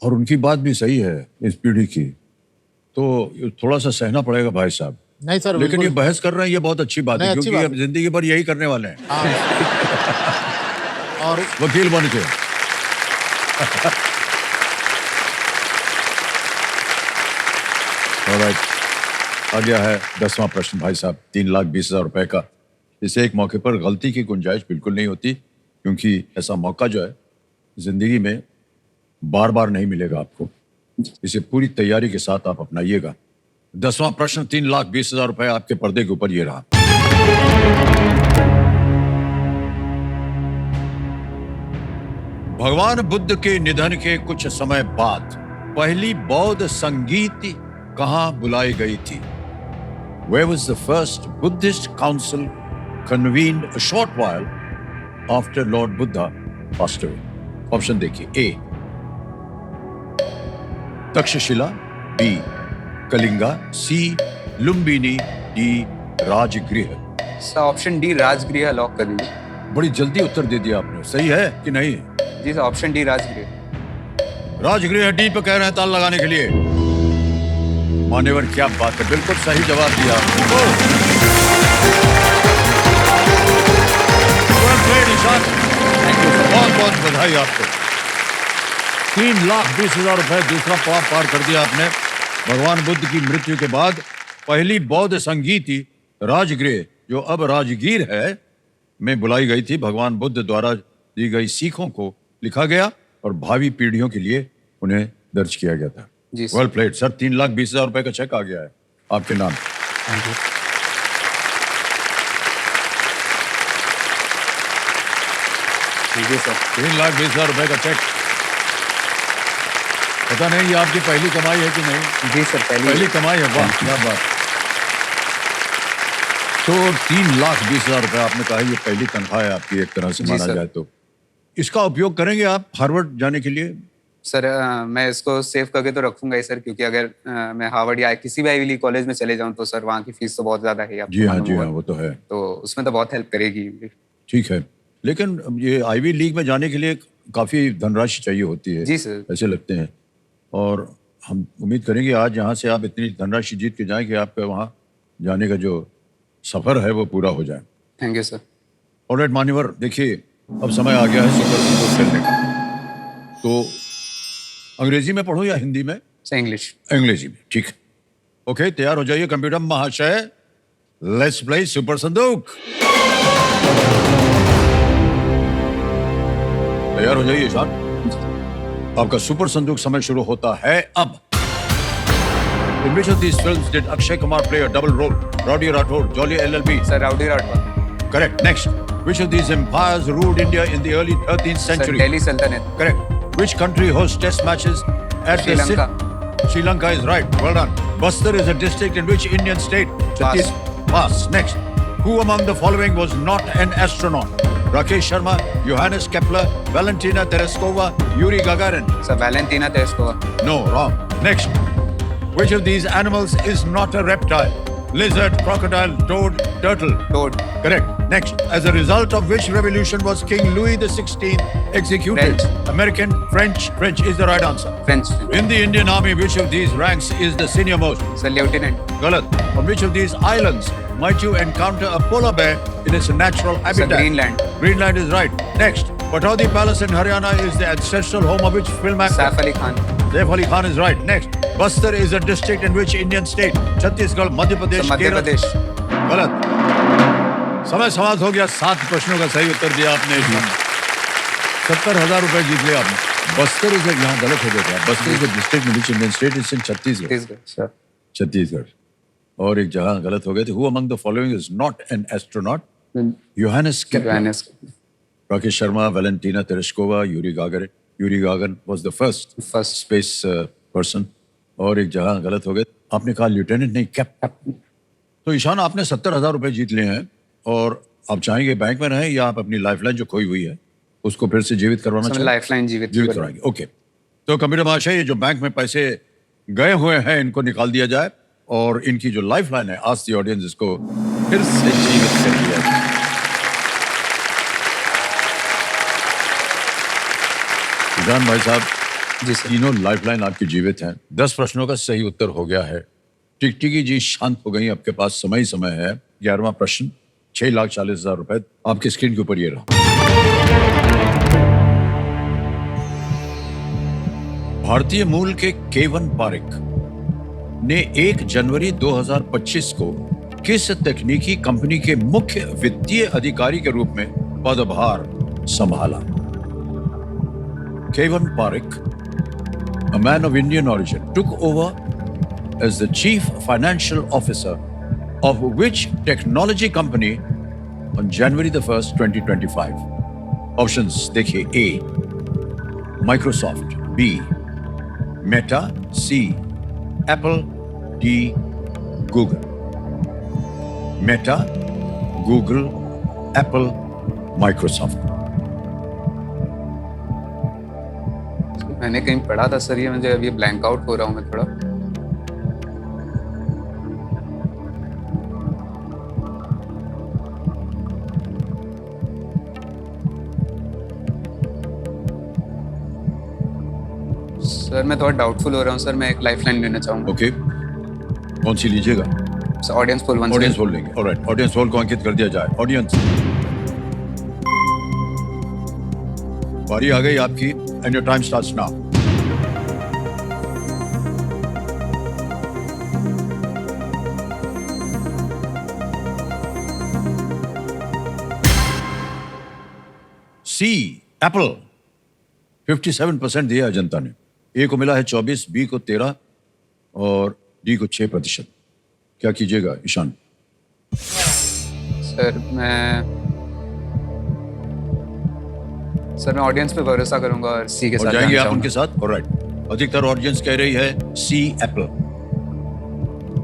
और उनकी बात भी सही है इस पीढ़ी की, तो थोड़ा सा सहना पड़ेगा भाई साहब। नहीं सर, लेकिन ये बिल्कुल। बहस कर रहे हैं, ये बहुत अच्छी बात है, नहीं, अच्छी क्योंकि बात अब जिंदगी भर यही करने वाले हैं, हाँ। और वकील बन के। Alright, आ गया है 10वां प्रश्न भाई साहब, 3,20,000 रुपए का। इसे एक मौके पर गलती की गुंजाइश बिल्कुल नहीं होती, क्योंकि ऐसा मौका जो है जिंदगी में बार बार नहीं मिलेगा आपको। इसे पूरी तैयारी के साथ आप अपनाइएगा। 10वां प्रश्न 3,20,000 रुपए आपके पर्दे के ऊपर ये रहा। भगवान बुद्ध के निधन के कुछ समय बाद पहली बौद्ध संगीत कहां बुलाई गई थी? Where was the first Buddhist council convened a short while after Lord Buddha passed away? Option देखिए, A Takshashila, B Kalinga, C Lumbini, D Rajgriha. Sir option D Rajgriha lock कर दीजिए। बड़ी जल्दी उत्तर दे दिया आपने, सही है कि नहीं? जी sir, option D Rajgriha. Rajgriha D पे कह रहे हैं ताल लगाने के लिए। मान्यवर क्या बात है, बिल्कुल सही जवाब दिया। बहुत बहुत बधाई आपको। 3,20,000 रुपए दूसरा पाव पार कर दिया आपने। भगवान बुद्ध की मृत्यु के बाद पहली बौद्ध संगीति राजगृह, जो अब राजगीर है, में बुलाई गई थी। भगवान बुद्ध द्वारा दी गई सीखों को लिखा गया और भावी पीढ़ियों के लिए उन्हें दर्ज किया गया था। जी सर। वेल प्लेड सर, 3,20,000 रुपए का चेक आ गया है आपके नाम। Thank you. Thank you sir. 3,20,000 रुपए का चेक। पता नहीं ये आपकी पहली कमाई है कि नहीं? जी सर, पहली कमाई है। वाह क्या बात। तो 3,20,000 रुपए आपने कहा ये पहली तनख्वाह है आपकी, एक तरह से जी माना सर। जाए तो। इसका उपयोग करेंगे आप हार्वर्ड जाने के लिए? सर मैं इसको सेव करके तो रखूंगा ही सर, क्योंकि अगर मैं हार्वर्ड या किसी भी आईवी लीग कॉलेज में चले जाऊं तो सर वहाँ की फीस तो बहुत ज्यादा है, आपको जी हाँ, मालूम जी हाँ, होगा। वो तो है। तो उसमें तो बहुत हेल्प करेगी। ठीक है, लेकिन ये आईवी लीग में जाने के लिए काफी धनराशि चाहिए होती है, जी सर। ऐसे लगते हैं। और हम उम्मीद करेंगे आज यहाँ से आप इतनी धनराशि जीत के जाएं कि आपका वहाँ जाने का जो सफर है वो पूरा हो जाए। Thank you sir. ऑलराइट मान्यवर, देखिए अब समय आ गया है सुपर सुपर खेलने का। तो अंग्रेजी में पढ़ूं या हिंदी में? Sir English. अंग्रेजी में, ठीक है। ओके, तैयार हो जाइए कंप्यूटर महाशय। लेट्स प्ले सुपर संदूक। तैयार हो जाइए ईशान। आपका सुपर संदूक समय शुरू होता है अब। In which of these films did Akshay Kumar play a double role? Rowdy Rathore, Jolly LLB. Sir rowdy Rathore. Correct. Next. Which of these empires ruled India in the early 13th sir century? Delhi सल्तनत। Correct. Which country hosts test matches at Sri the Lanka. Sri Lanka is right. Well done. Bastar is a district in which Indian state? Pass. Pass. Next. Who among the following was not an astronaut? Rakesh Sharma, Johannes Kepler, Valentina Tereshkova, Yuri Gagarin. Sir Valentina Tereshkova. No, wrong. Next. Which of these animals is not a reptile? Lizard, crocodile, toad, turtle. Toad. Correct. Next. As a result of which revolution was King Louis XVI executed? French. American, French. French is the right answer. French. In the Indian Army, which of these ranks is the senior most? Sir lieutenant. Galat. On which of these islands might you encounter a polar bear in its natural sir habitat? Greenland. Greenland is right. Next. Pataudi Palace in Haryana is the ancestral home of which film actor? Saif Ali Khan. Saif Ali Khan is right. Next. Bastar is a district in which Indian state? Chhattisgarh, Madhya Pradesh, sir Madhya Kerala. Pradesh. गलत। समय समाप्त हो गया। 7 प्रश्नों का सही उत्तर दिया आपने। 70,000 रुपए जीत लिया आपने। बस्तर इज यहाँ गलत हो गया। Bastar is a district in which Indian state is in Chhattisgarh. Chhattisgarh. Sir Chhattisgarh. और एक जगह गलत हो गए थे। Who among the following is not an astronaut? Johannes Kepler. Johannes. Rakesh Sharma, Valentina Tereshkova, Yuri Gagarin. Yuri Gagarin was the first space person. और एक जगह गलत हो गए। आपने कहा लिeutenant नहीं, कैप्टन। तो ईशान आपने 70,000 रुपए जीत लिए हैं और आप चाहेंगे बैंक में रहें या आप अपनी लाइफलाइन जो खोई हुई है उसको फिर से जीवित करवाना सर चाहेंगे? लाइफलाइन जीवित कराएंगे। ओके, तो कंप्यूटर महाशय ये जो बैंक में पैसे गए हुए हैं इनको निकाल दिया जाए और इनकी जो लाइफलाइन है आज दी ऑडियंस इसको फिर से जीवित कर दिया जाए। ईशान भाई साहब, जी सर। तीनों लाइफलाइन आपकी जीवित हैं। 10 प्रश्नों का सही उत्तर हो गया है। टिकटिकी जी शांत हो गई। आपके पास समय ही समय है। 11वां प्रश्न, 6,40,000 रुपए आपकी स्क्रीन के ऊपर ये रहा। भारतीय मूल के केवन पारिक ने 1 जनवरी 2025 को किस तकनीकी कंपनी के मुख्य वित्तीय अधिकारी के रूप में पदभार संभाला? Kevan Parekh, a man of Indian origin, took over as the chief financial officer of which technology company on January the 1st, 2025? Options देखिए: A. Microsoft, B Meta, C Apple, D Google. Meta, Google, Apple, Microsoft. मैंने कहीं पढ़ा था sir, ये मुझे अभी blank out हो रहा हूँ मैं थोड़ा। सर मैं थोड़ा डाउटफुल हो रहा हूँ सर, मैं एक लाइफलाइन लेना चाहूँगा। ओके, कौन सी लीजिएगा? Audience poll one. Audience poll लेंगे। ऑलराइट, ऑडियंस पोल को अंकित कर दिया जाए। ऑडियंस, बारी आ गई आपकी and your time starts now. C Apple 57% दिया है जनता ने। ए को मिला है 24, बी को 13 और डी को 6%। क्या कीजिएगा ईशान? सर मैं ऑडियंस पे भरोसा करूंगा और सी के और साथ जाएंगे जाना आप चाहूंगा। उनके साथ? ऑलराइट, अधिकतर ऑडियंस कह रही है सी एप्पल।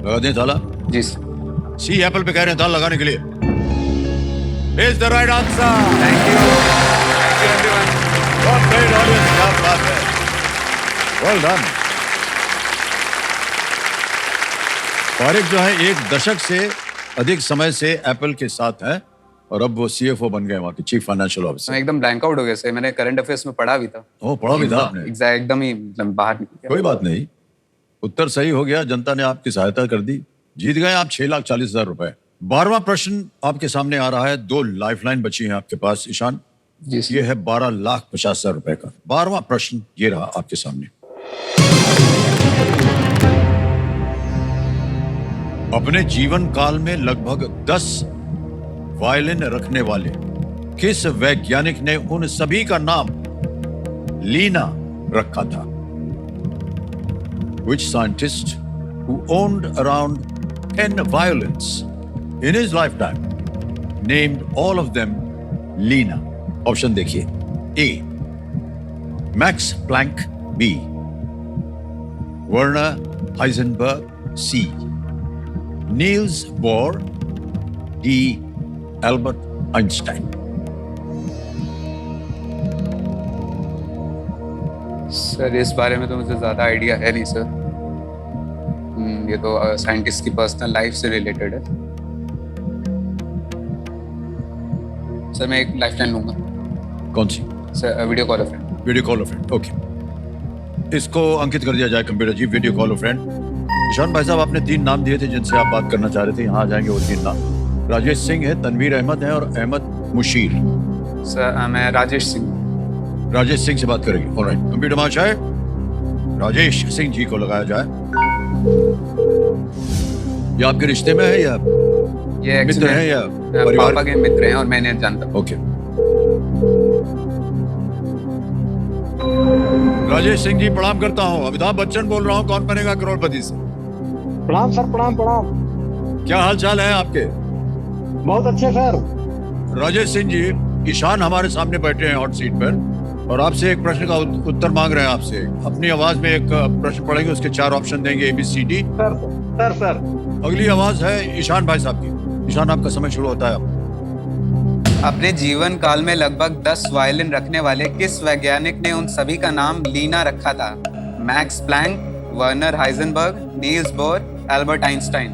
लगा दें ताला? जी सर। सी एप्पल पे कह रहे हैं ताला लगाने के लिए। Is the right answer. Thank you everyone. What great audience, क्या बात है। Well done। फारिक जो है 1 दशक से अधिक समय से एप्पल के साथ है और अब वो सीएफओ बन गए, वहाँ के चीफ फाइनेंशियल मैं ऑफिसर। एकदम ब्लैंक आउट हो गया सर, मैंने करंट अफेयर्स में पढ़ा भी था। ओ, पढ़ा भी था आपने? एग्जैक्ट एकदम ही मतलब बाहर निकल गया। कोई बात नहीं, उत्तर सही हो गया, जनता ने आपकी सहायता कर दी, जीत गए आप 6,40,000 रुपए। 12वां प्रश्न आपके सामने आ रहा है। 2 लाइफलाइन बची हैं आपके पास ईशान। जी सर। ये है 12,50,000 रुपए का 12वां प्रश्न। ये रहा आपके सामने। अपने जीवन काल में लगभग 10 वायलिन रखने वाले किस वैज्ञानिक ने उन सभी का नाम लीना रखा था? Which scientist who owned around 10 violins in his lifetime named all of them Lina? Option देखिए। A Max Planck, B Werner Heisenberg, C Niels Bohr, D Albert Einstein. Sir इस बारे में तो मुझे ज्यादा आइडिया है नहीं सर। ये तो साइंटिस्ट की पर्सनल लाइफ से रिलेटेड है। सर मैं एक लाइफलाइन लूंगा। कौन सी? Sir video call a friend. Video call a friend. Okay, इसको अंकित कर दिया जाए computer ji. Video call a friend. Ishan भाई साहब, आपने 3 नाम दिए थे जिनसे आप बात करना चाह रहे थे, यहाँ आ जाएंगे वो 3 नाम। राजेश सिंह है, तनवीर अहमद है और अहमद मुशीर। सर मैं राजेश सिंह। राजेश सिंह से बात करेंगे। ऑलराइट, कंप्यूटर महाशय राजेश सिंह जी को लगाया जाए। ये आपके रिश्ते में है या ये मित्र हैं या परिवार? पापा के मित्र हैं और मैं नहीं जानता। ओके। राजेश सिंह जी प्रणाम करता हूँ। अमिताभ बच्चन बोल रहा हूँ, कौन बनेगा करोड़पति से। प्रणाम सर, प्रणाम प्रणाम। क्या हाल चाल है आपके? बहुत अच्छे सर। राजेश सिंह जी, ईशान हमारे सामने बैठे हैं हॉट सीट पर और आपसे एक प्रश्न का उत्तर मांग रहे हैं आपसे। अपनी आवाज में एक प्रश्न पढ़ेंगे, उसके 4 ऑप्शन देंगे, ABCD। सर अगली आवाज है ईशान भाई साहब की। ईशान, आपका समय शुरू होता है। अपने जीवन काल में लगभग 10 वायलिन रखने वाले किस वैज्ञानिक ने उन सभी का नाम लीना रखा था? Max Planck, Werner Heisenberg, Niels Bohr, Albert Einstein.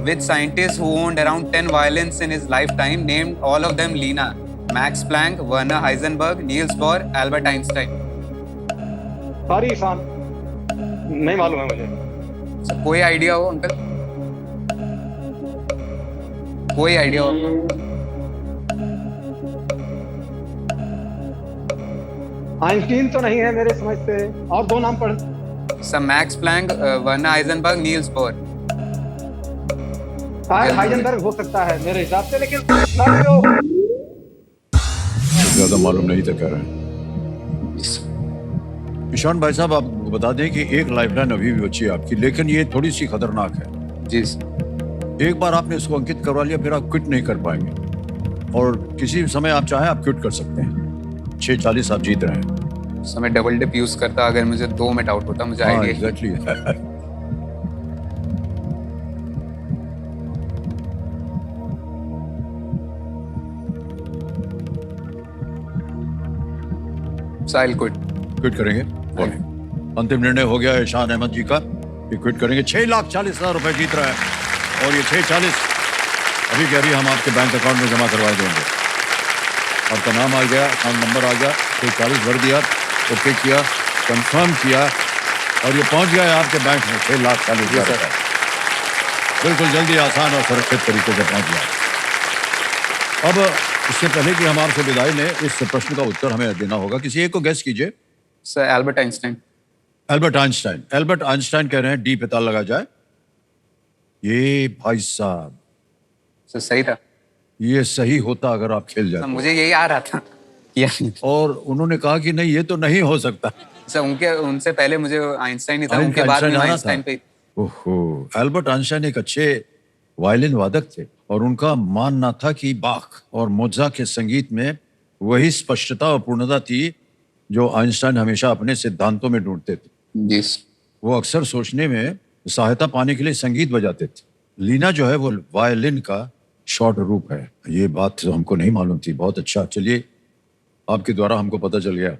Which scientist who owned around 10 violins in his lifetime named all of them Lina? Max Planck, Werner Heisenberg, Niels Bohr, Albert Einstein. Sorry Ishan, नहीं मालूम है मुझे। Sir कोई idea हो uncle? कोई idea हो? Einstein तो नहीं है मेरे समझ से, और 2 नाम पढ़। Sir Max Planck, Werner Heisenberg, Niels Bohr. Heisenberg हो सकता है मेरे हिसाब से, लेकिन ज्यादा मालूम नहीं था कह रहे हैं। ईशान भाई साहब, आप बता दें कि एक लाइफलाइन अभी भी बची है आपकी, लेकिन ये थोड़ी सी खतरनाक है। जी सर। एक बार आपने इसको अंकित करवा लिया, फिर आप क्विट नहीं कर पाएंगे और किसी भी समय आप चाहें आप क्विट कर सकते हैं। 6:40 आप जीत रहे हैं। सो मैं डबल डिप यूज करता अगर मुझे 2 में डाउट होता मुझे हाँ idea exactly so I will quit. Quit करेंगे बोलिए। अंतिम निर्णय हो गया है ईशान अहमद जी का कि क्विट करेंगे। 6,40,000 रुपए जीत रहा है और ये 6,40 अभी के अभी हम आपके बैंक अकाउंट में जमा करवा देंगे। आपका नाम आ गया, अकाउंट नंबर आ गया, 6,40 भर दिया, ओके किया, कंफर्म किया और ये पहुंच गया है आपके बैंक में 6,40,000 रुपए। बिल्कुल जल्दी, आसान और सुरक्षित तरीके से पहुंच गया। अब इससे पहले कि हम आपसे विदाई लें, इस प्रश्न का उत्तर हमें देना होगा। किसी एक को गेस कीजिए। Sir Albert Einstein. Albert Einstein. Albert Einstein कह रहे हैं डी पे ताला लगा जाए। ये भाई साहब सर सही था। ये सही होता अगर आप खेल सर जाते। मुझे यही आ रहा था या और उन्होंने कहा कि नहीं ये तो नहीं हो सकता। सर उनसे पहले मुझे आइंस्टाइन ही था, आइंस्टाइन उनके बाद में आना आइंस्टाइन था। पे। ओहो, एल्बर्ट आइंस्टाइन एक अच्छे वायलिन वादक थे और उनका मानना था कि बाख और मोज़ार्ट के संगीत में वही स्पष्टता और पूर्णता थी जो आइंस्टाइन हमेशा अपने सिद्धांतों में ढूंढते थे। जी वो अक्सर सोचने में सहायता पाने के लिए संगीत बजाते थे। लीना जो है वो वायलिन का शॉर्ट रूप है। ये बात तो हमको नहीं मालूम थी। बहुत अच्छा, चलिए आपके द्वारा हमको पता चल गया।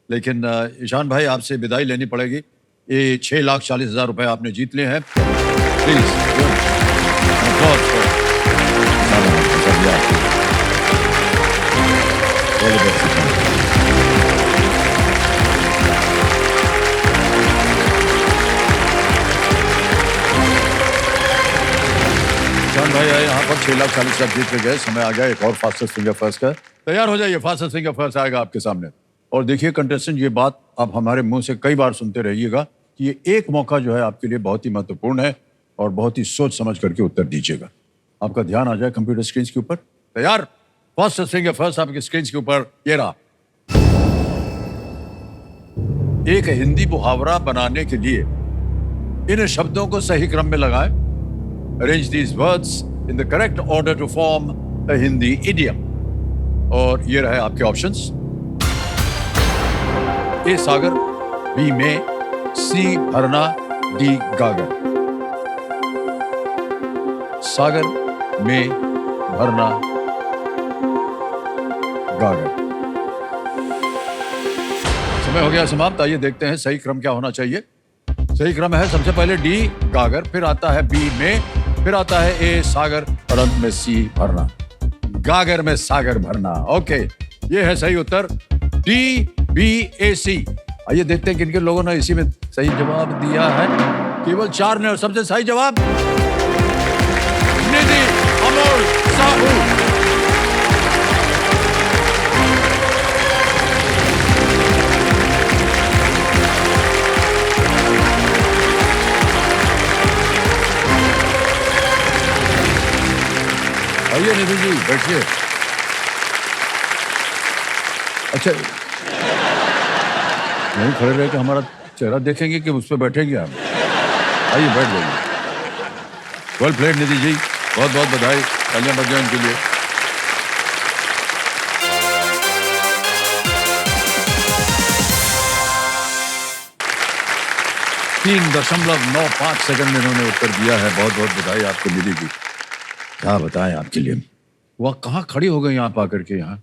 लेकिन ईशान भाई आपसे विदाई लेनी पड़ेगी। ये 6,40,000 रुपए आपने जीत लिए हैं। प्लीज ईशान भाई आए यहाँ पर 6,40,000 जीत के गए। समय आ गया एक और फास्टेस्ट फिंगर फर्स्ट का। तैयार हो जाइए, फास्टेस्ट फिंगर फर्स्ट आएगा आपके सामने। और देखिए कंटेस्टेंट, ये बात आप हमारे मुंह से कई बार सुनते रहिएगा कि ये एक मौका जो है आपके लिए बहुत ही महत्वपूर्ण है और बहुत ही सोच समझ करके उत्तर दीजिएगा। आपका ध्यान आ जाए कंप्यूटर स्क्रीन के ऊपर। तैयार? फास्टेस्ट फिंगर फर्स्ट आपकी स्क्रीन के ऊपर ये रहा। एक हिंदी मुहावरा बनाने के लिए इन शब्दों को सही क्रम में लगाएं। Arrange these words in the correct order to form a Hindi idiom. और ये रहे आपके ऑप्शंस। ए सागर, बी में, सी भरना, डी गागर। सागर में भरना गागर। समय हो गया समाप्त। आइए देखते हैं सही क्रम क्या होना चाहिए। सही क्रम है सबसे पहले डी गागर, फिर आता है बी में, फिर आता है ए सागर और अंत में सी भरना। गागर में सागर भरना। ओके, ये है सही उत्तर डी बी ए सी। आइए देखते हैं किन किन लोगों ने इसी में सही जवाब दिया है। केवल 4 ने। और सबसे सही जवाब निधि अमोल साहू। आइए निधि जी बैठिए। अच्छा, नहीं खड़े रह के हमारा चेहरा देखेंगे कि उस पर बैठेंगे हम? आइए बैठ जाइए। वेल प्लेड निधि जी, बहुत बहुत बधाई। तालियां बज जाएं इनके लिए। तीन 3.95 सेकंड में इन्होंने उत्तर दिया है। बहुत बहुत बधाई आपको निधि जी। क्या बताएं आपके लिए। वह कहाँ खड़ी हो गई आप आकर के यहाँ?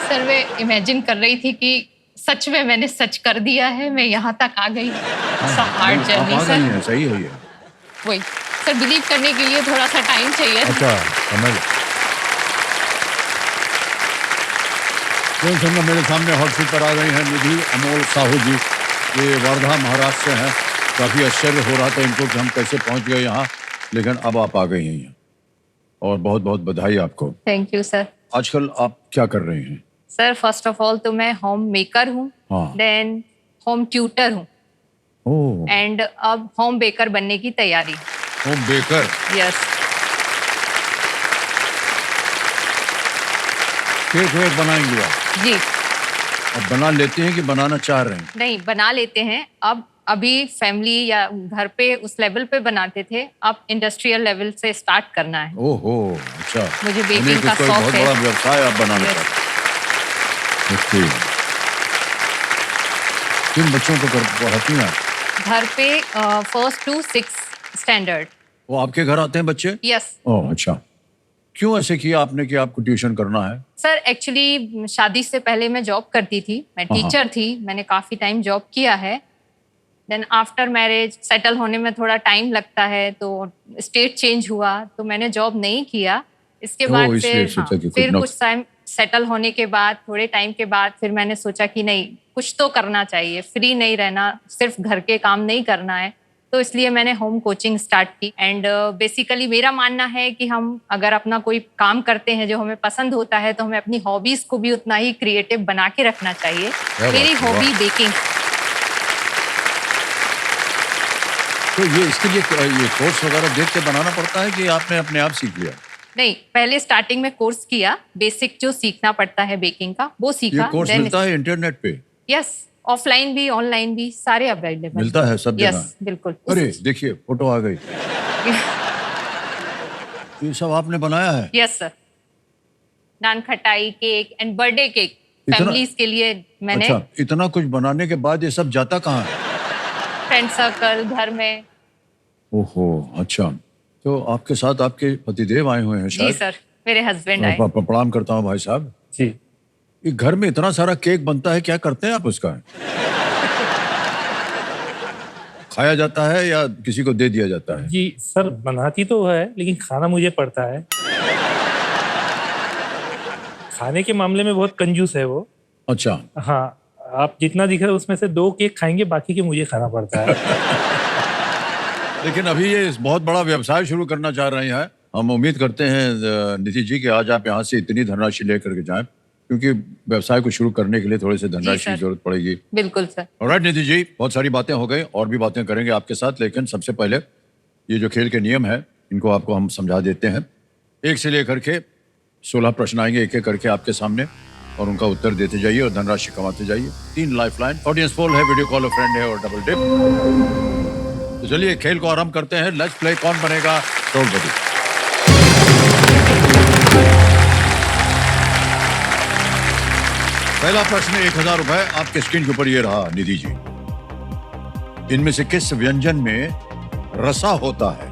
सर मैं इमेजिन कर रही थी कि सच में मैंने सच कर दिया है, मैं यहाँ तक आ गई। हार्ड जर्नी आप आ गई सर। हैं, सही है ये। वही सर, बिलीव करने के लिए थोड़ा सा टाइम चाहिए। अच्छा, समझ। तो मेरे सामने हॉट सीट पर आ गई हैं निधि अमोल साहू जी। ये वर्धा महाराष्ट्र से हैं। काफी आश्चर्य हो रहा था इनको कि हम कैसे पहुंच गए यहाँ, लेकिन अब आप आ गई हैं यहाँ और बहुत बहुत बधाई आपको। Thank you sir. आजकल आप क्या कर रहे हैं? सर फर्स्ट ऑफ ऑल तो मैं होम मेकर हूँ, हाँ। देन होम ट्यूटर हूँ ओह, एंड अब होम बेकर बनने की तैयारी। Home baker. यस। केक वेक बनाएंगे आप? जी अब बना लेते हैं कि बनाना चाह रहे हैं? नहीं, बना लेते हैं। अब अभी फैमिली या घर पे उस लेवल पे बनाते थे, अब इंडस्ट्रियल लेवल से स्टार्ट करना है। ओहो, अच्छा। मुझे यानी बेकिंग कि का कोई शौक बहुत है। बड़ा व्यवसाय आप बनाना Yes. चाहते हैं। ओके। किन बच्चों को पढ़ाती हैं आप? घर पे 1st to 6th स्टैंडर्ड। वो आपके घर आते हैं बच्चे? यस ओह अच्छा, क्यों ऐसे किया आपने कि आपको ट्यूशन करना है? सर, एक्चुअली शादी से पहले मैं जॉब करती थी, मैं हाँ। टीचर थी, मैंने काफ़ी टाइम जॉब किया है। देन आफ्टर मैरिज सेटल होने में थोड़ा टाइम लगता है, तो स्टेट चेंज हुआ तो मैंने जॉब नहीं किया। इसके ओह, बाद इसलिए फिर सोचा कि कुछ फिर ना- कुछ टाइम सेटल होने के बाद, थोड़े टाइम के बाद फिर मैंने सोचा कि नहीं, कुछ तो करना चाहिए, फ्री नहीं रहना, सिर्फ घर के काम नहीं करना है। तो इसलिए मैंने होम कोचिंग स्टार्ट की। एंड बेसिकली मेरा मानना है कि हम अगर अपना कोई काम करते हैं जो हमें पसंद होता है, तो हमें अपनी हॉबीज को भी उतना ही क्रिएटिव बना के रखना चाहिए। बात मेरी है, वाह। Hobby baking. तो ये इसके लिए ये कोर्स वगैरह देख के बनाना पड़ता है कि आपने अपने आप सीख लिया? नहीं, पहले स्टार्टिंग में कोर्स किया, बेसिक जो सीखना पड़ता है बेकिंग का वो ये सीखा। कोर्स मिलता है इंटरनेट पे? यस, ऑफलाइन भी ऑनलाइन भी सारे अवेलेबल मिलता है सब जगह? यस बिल्कुल। अरे देखिए, फोटो आ गई। ये सब आपने बनाया है? यस सर, नान खटाई, केक एंड बर्थडे केक इतना- फैमिलीज के लिए मैंने। अच्छा, इतना कुछ बनाने के बाद ये सब जाता कहाँ है? फ्रेंड सर्कल, घर में। ओहो अच्छा, तो आपके साथ आपके पतिदेव आए हुए हैं जी शायद? सर, मेरे हस्बैंड आए। प्रणाम करता हूँ भाई साहब। जी ये घर में इतना सारा केक बनता है, क्या करते हैं आप उसका? खाया जाता है या किसी को दे दिया जाता है? जी सर, बनाती तो है लेकिन खाना मुझे पड़ता है। खाने के मामले में बहुत कंजूस है वो। अच्छा, हाँ, आप जितना दिख रहा है उसमें से 2 केक खाएंगे, बाकी के मुझे खाना पड़ता है। लेकिन अभी ये बहुत बड़ा व्यवसाय शुरू करना चाह रहे हैं। हम उम्मीद करते हैं नीति जी कि आज आप यहाँ से इतनी धनराशि लेकर के जाएं, क्योंकि व्यवसाय को शुरू करने के लिए थोड़े से धनराशि सर। की जरूरत पड़ेगी। बिल्कुल सर। ऑलराइट नीति जी, बहुत सारी बातें हो गई, और भी बातें करेंगे आपके साथ, लेकिन सबसे पहले ये जो खेल के नियम है इनको आपको हम समझा देते हैं। 1 से लेकर के 16 प्रश्न आएंगे एक एक करके आपके सामने, और उनका उत्तर देते जाइए और धनराशि कमाते जाइए। 3 लाइफलाइन, ऑडियंस पोल है, वीडियो कॉल फ्रेंड है और डबल टिप। तो चलिए खेल को आरंभ करते हैं। लेट्स प्ले कौन बनेगा करोड़पति। पहला प्रश्न 1000 रुपए आपके स्क्रीन के ऊपर ये रहा निधि जी। इनमें से किस व्यंजन में रसा होता है?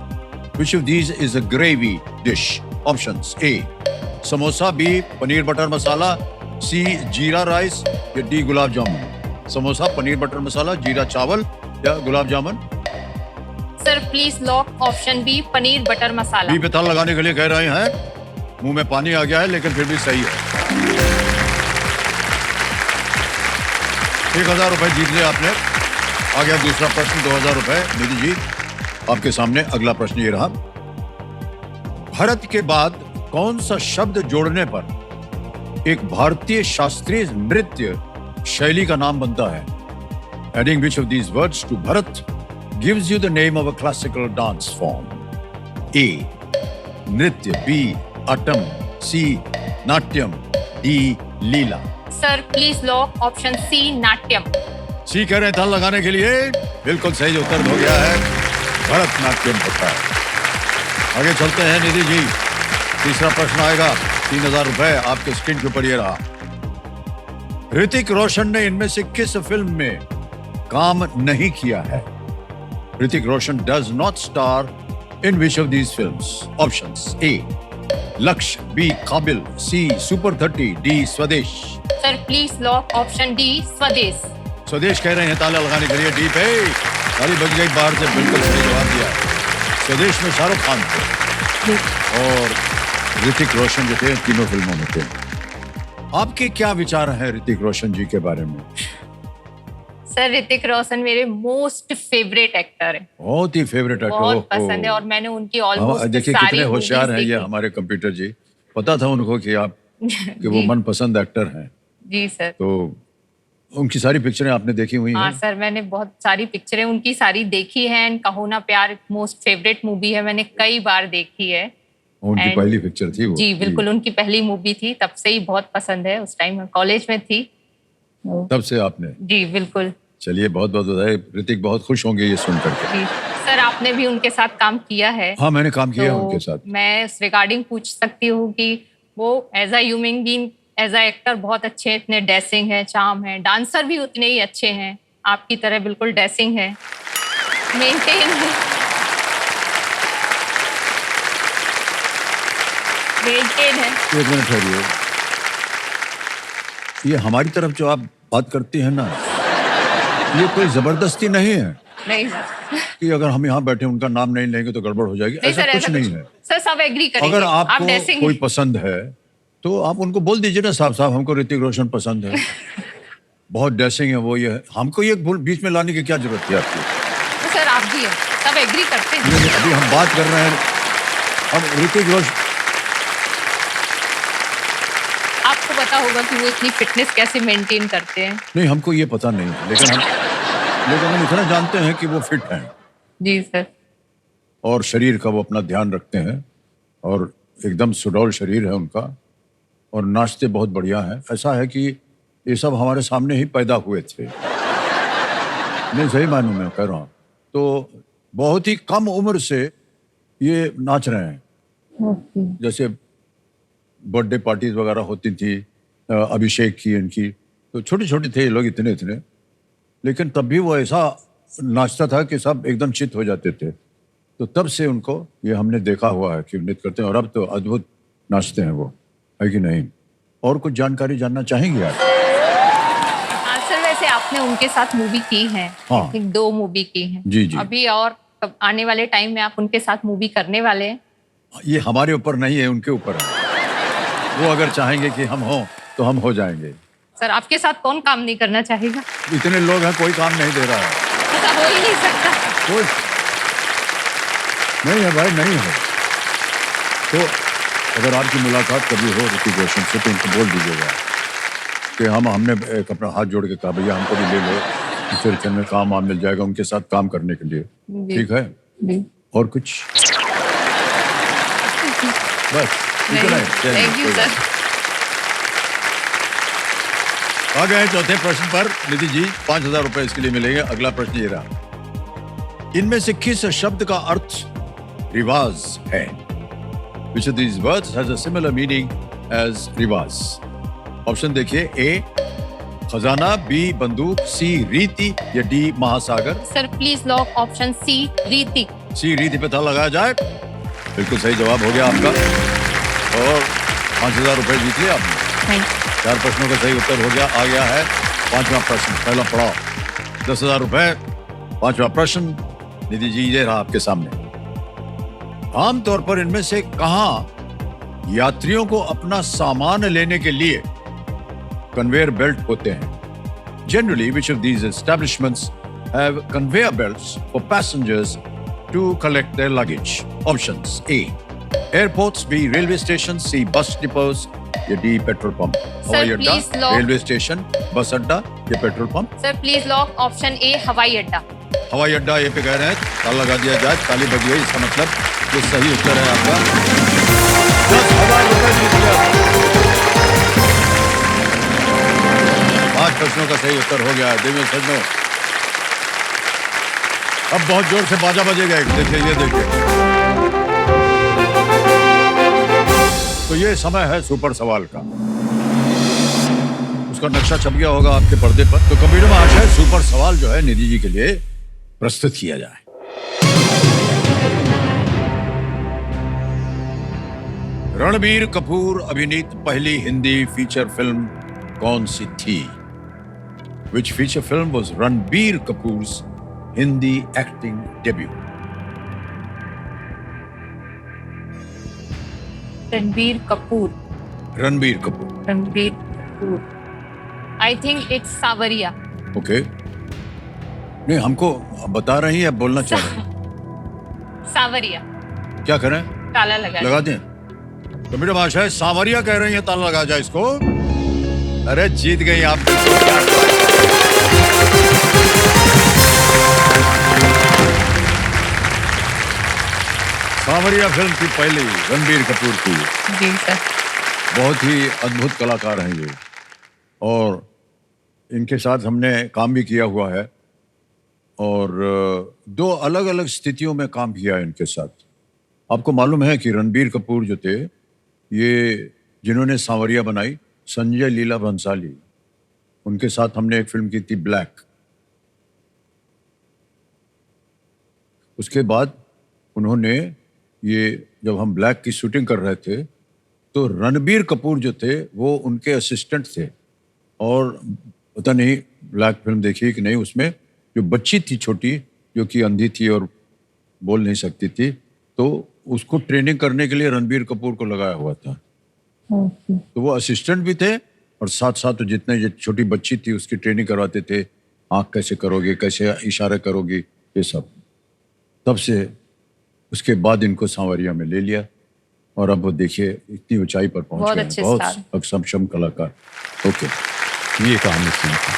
Which of these is a gravy dish? Options: A samosa, B paneer butter masala, C jeera rice, या D गुलाब जामुन। समोसा, पनीर बटर मसाला, जीरा चावल या gulab jamun. Sir please lock option B, paneer butter masala. B पे ताला लगाने के लिए कह रहे हैं। मुंह में पानी आ गया है, लेकिन फिर भी सही है। 1000 रुपए जीत लिया आपने। आ गया दूसरा प्रश्न, 2000 रुपए। निधि जी, आपके सामने अगला प्रश्न ये रहा। भारत के बाद कौन सा शब्द जोड़ने पर एक भारतीय शास्त्रीय नृत्य शैली का नाम बनता है? Adding which of these words to Bharat gives you the name of a classical dance form? A नृत्य, B अटम, C नाट्यम, D लीला। Sir please lock option C, नाट्यम। सी कह रहे हैं ताल लगाने के लिए। बिल्कुल सही उत्तर हो गया है, भरतनाट्यम होता है। आगे चलते हैं निधि जी, तीसरा प्रश्न आएगा। 3000 रुपए आपके स्क्रीन के ऊपर ये रहा। ऋतिक रोशन ने इनमें से किस फिल्म में काम नहीं किया है? Hrithik Roshan does not star in which of these films? Options: A Lakshya, B Kaabil, C super 30, D Swades. Sir please lock option D, Swades. Swades कह रहे हैं ताला लगाने के लिए। डी पे ताली बज गई बाहर से, बिल्कुल सही जवाब दिया। स्वदेश में शाहरुख खान थे और ऋतिक रोशन जो थे तीनों फिल्मों में थे। आपके क्या विचार हैं ऋतिक रोशन जी के बारे में? सर ऋतिक रोशन मेरे मोस्ट फेवरेट एक्टर है, बहुत ही फेवरेट एक्टर। बहुत पसंद है, और मैंने उनकी ऑलमोस्ट देखिए सारी कितने होशियार movies हैं ये देखी। हमारे कंप्यूटर जी। पता था उनको कि आप कि वो जी। मनपसंद एक्टर हैं, जी सर। तो उनकी सारी पिक्चरें आपने देखी हुई हाँ हैं? सर, मैंने बहुत सारी पिक्चरें उनकी सारी देखी हैं। एंड कहो ना प्यार मोस्ट फेवरेट मूवी है, मैंने कई बार देखी है। उनकी And- पहली पिक्चर थी वो। जी बिल्कुल, उनकी पहली मूवी थी, तब से ही बहुत पसंद है। उस टाइम मैं कॉलेज में थी। तब से आपने। जी बिल्कुल। चलिए बहुत बहुत बधाई। ऋतिक बहुत खुश होंगे ये सुन करके। जी सर, आपने भी उनके साथ काम किया है। हाँ, मैंने काम किया है तो उनके साथ। मैं उस रिगार्डिंग पूछ सकती हूँ कि वो as a human being, as a actor बहुत अच्छे, इतने डैसिंग है, चार्म है, डांसर भी उतने ही अच्छे हैं। आपकी तरह बिल्कुल ड्रेसिंग है, मेंटेन है, मेंटेन है। एक मिनट ठहरिए, ये हमारी तरफ जो आप बात करती हैं ना, ये कोई जबरदस्ती नहीं है नहीं सर, कि अगर हम यहाँ बैठे उनका नाम नहीं लेंगे तो गड़बड़ हो जाएगी, नहीं ऐसा सर, कुछ ऐसा नहीं कुछ है। सर, सब एग्री करेंगे। अगर आप आपको ड्रेसिंग कोई पसंद है तो आप उनको बोल दीजिए ना, साफ साफ हमको ऋतिक रोशन पसंद है, बहुत ड्रेसिंग है वो, ये है। हमको ये बीच में लाने की क्या जरूरत है आपकी? तो सर आप भी है, सब एग्री करते हैं। नहीं, अभी हम बात कर रहे हैं, अब ऋतिक रोशन, आपको पता होगा कि वो इतनी फिटनेस कैसे मेंटेन करते हैं। नहीं हमको ये पता नहीं, लेकिन हम इतना जानते हैं कि वो फिट हैं जी सर। और शरीर का वो अपना ध्यान रखते हैं और एकदम सुडौल शरीर है उनका, और नाचते बहुत बढ़िया हैं। ऐसा है कि ये सब हमारे सामने ही पैदा हुए थे, नहीं सही मानूं मैं कह रहा हूँ, तो बहुत ही कम उम्र से ये नाच रहे हैं। जैसे बर्थडे पार्टीज वगैरह होती थी, अभिषेक की इनकी, तो छोटे छोटे थे ये लोग, इतने इतने, लेकिन तब भी वो ऐसा नाचता था कि सब एकदम चित हो जाते थे। तो तब से उनको ये हमने देखा हुआ है कि नृत्य करते हैं, और अब तो अद्भुत नाचते हैं वो, है कि नहीं? और कुछ जानकारी जानना चाहेंगे आप? हाँ सर, वैसे आपने उनके साथ मूवी की है, हाँ। I think 2 मूवी की है जी, जी। अभी, और आने वाले टाइम में आप उनके साथ मूवी करने वाले हैं? ये हमारे ऊपर नहीं है, उनके ऊपर है। वो अगर चाहेंगे कि हम हों तो हम हो जाएंगे। सर आपके साथ कौन काम नहीं करना चाहेगा? इतने लोग हैं, कोई काम नहीं दे रहा है, ऐसा हो ही नहीं सकता। कोई नहीं है भाई, नहीं है। तो अगर आपकी मुलाकात कभी हो ऋतिक रोशन से तो उनको बोल दीजिएगा कि हमने एक अपना हाथ जोड़ के कहा भैया हमको भी ले लो, फिर चंद में काम मिल जाएगा उनके साथ काम करने के लिए, ठीक है? और कुछ बस इतना ही। Thank you sir. आ गए चौथे प्रश्न पर। निधि जी 5,000 रुपए इसके लिए मिलेंगे। अगला प्रश्न ये रहा, इनमें से किस शब्द का अर्थ रिवाज है? Which of these words has a similar meaning as रिवाज? ऑप्शन देखिए, ए खजाना, बी बंदूक, सी रीति, या डी महासागर। Sir please lock option C, रीति। सी रीति पे ताला लगाया जाए। बिल्कुल सही जवाब हो गया आपका, और 5,000 रुपए जीत लिया आपने। Thank you. 4 प्रश्नों का सही उत्तर हो गया। आ गया है 5वां प्रश्न, पहला पड़ाव, 10,000 रुपए। 5वां प्रश्न निधि जी ये रहा आपके सामने। आमतौर पर इनमें से कहां यात्रियों को अपना सामान लेने के लिए कन्वेयर बेल्ट होते हैं? Generally, which of these establishments have conveyor belts for passengers to collect their luggage? Options: A, airports, B, railway stations, C, bus depots, या D, पेट्रोल पंप। हवाई अड्डा, please lock- रेलवे स्टेशन, बस अड्डा या petrol pump. Sir please lock option ए, हवाई अड्डा। हवाई अड्डा ये पे कह रहे हैं, ताला लगा दिया जाए, ताली बजी है, इसका मतलब ये सही उत्तर है आपका। 10,000 रुपए जीत लिया। 5 प्रश्नों का सही उत्तर हो गया है। देवियों सज्जनों, अब बहुत जोर से बाजा बजेगा, देखिए ये देखिए। तो ये समय है सुपर सवाल का, उसका नक्शा छप गया होगा आपके पर्दे पर। तो कंप्यूटर महाशय, सुपर सवाल जो है निधि जी के लिए प्रस्तुत किया जाए। रणबीर कपूर अभिनीत पहली हिंदी फीचर फिल्म कौन सी थी? Which feature film was Ranbir Kapoor's Hindi acting debut? Ranbir Kapoor. Ranbir Kapoor, Ranbir Kapoor. I think it's सावरिया। ओके। नहीं हमको बता रही है, बोलना चाह रहे हैं। सावरिया। क्या करें? ताला लगा लगा दें? कंप्यूटर भाषा सावरिया कह रही है, ताला लगा जाए इसको। अरे जीत गई आप। सावरिया फिल्म की पहली रणबीर कपूर की। जी सर। बहुत ही अद्भुत कलाकार हैं ये, और इनके साथ हमने काम भी किया हुआ है, और 2 अलग अलग स्थितियों में काम किया है इनके साथ। आपको मालूम है कि रणबीर कपूर जो थे, ये जिन्होंने सांवरिया बनाई, संजय लीला भंसाली, उनके साथ हमने एक फिल्म की थी ब्लैक, उसके बाद उन्होंने ये जब हम ब्लैक की शूटिंग कर रहे थे तो रणबीर कपूर जो थे वो उनके असिस्टेंट थे, और पता नहीं ब्लैक फिल्म देखी कि नहीं, उसमें जो बच्ची थी छोटी जो कि अंधी थी और बोल नहीं सकती थी, तो उसको ट्रेनिंग करने के लिए रणबीर कपूर को लगाया हुआ था। तो वो असिस्टेंट भी थे और साथ साथ जितने जो छोटी बच्ची थी उसकी ट्रेनिंग करवाते थे, आँख कैसे करोगे, कैसे इशारे करोगे, ये सब। तब से उसके बाद इनको सांवरिया में ले लिया और अब वो देखिए इतनी ऊंचाई पर पहुंच बहुत गए अच्छे हैं, बहुत स्टार। सक्षम कलाकार। ओके, ये कहानी सुनी थी।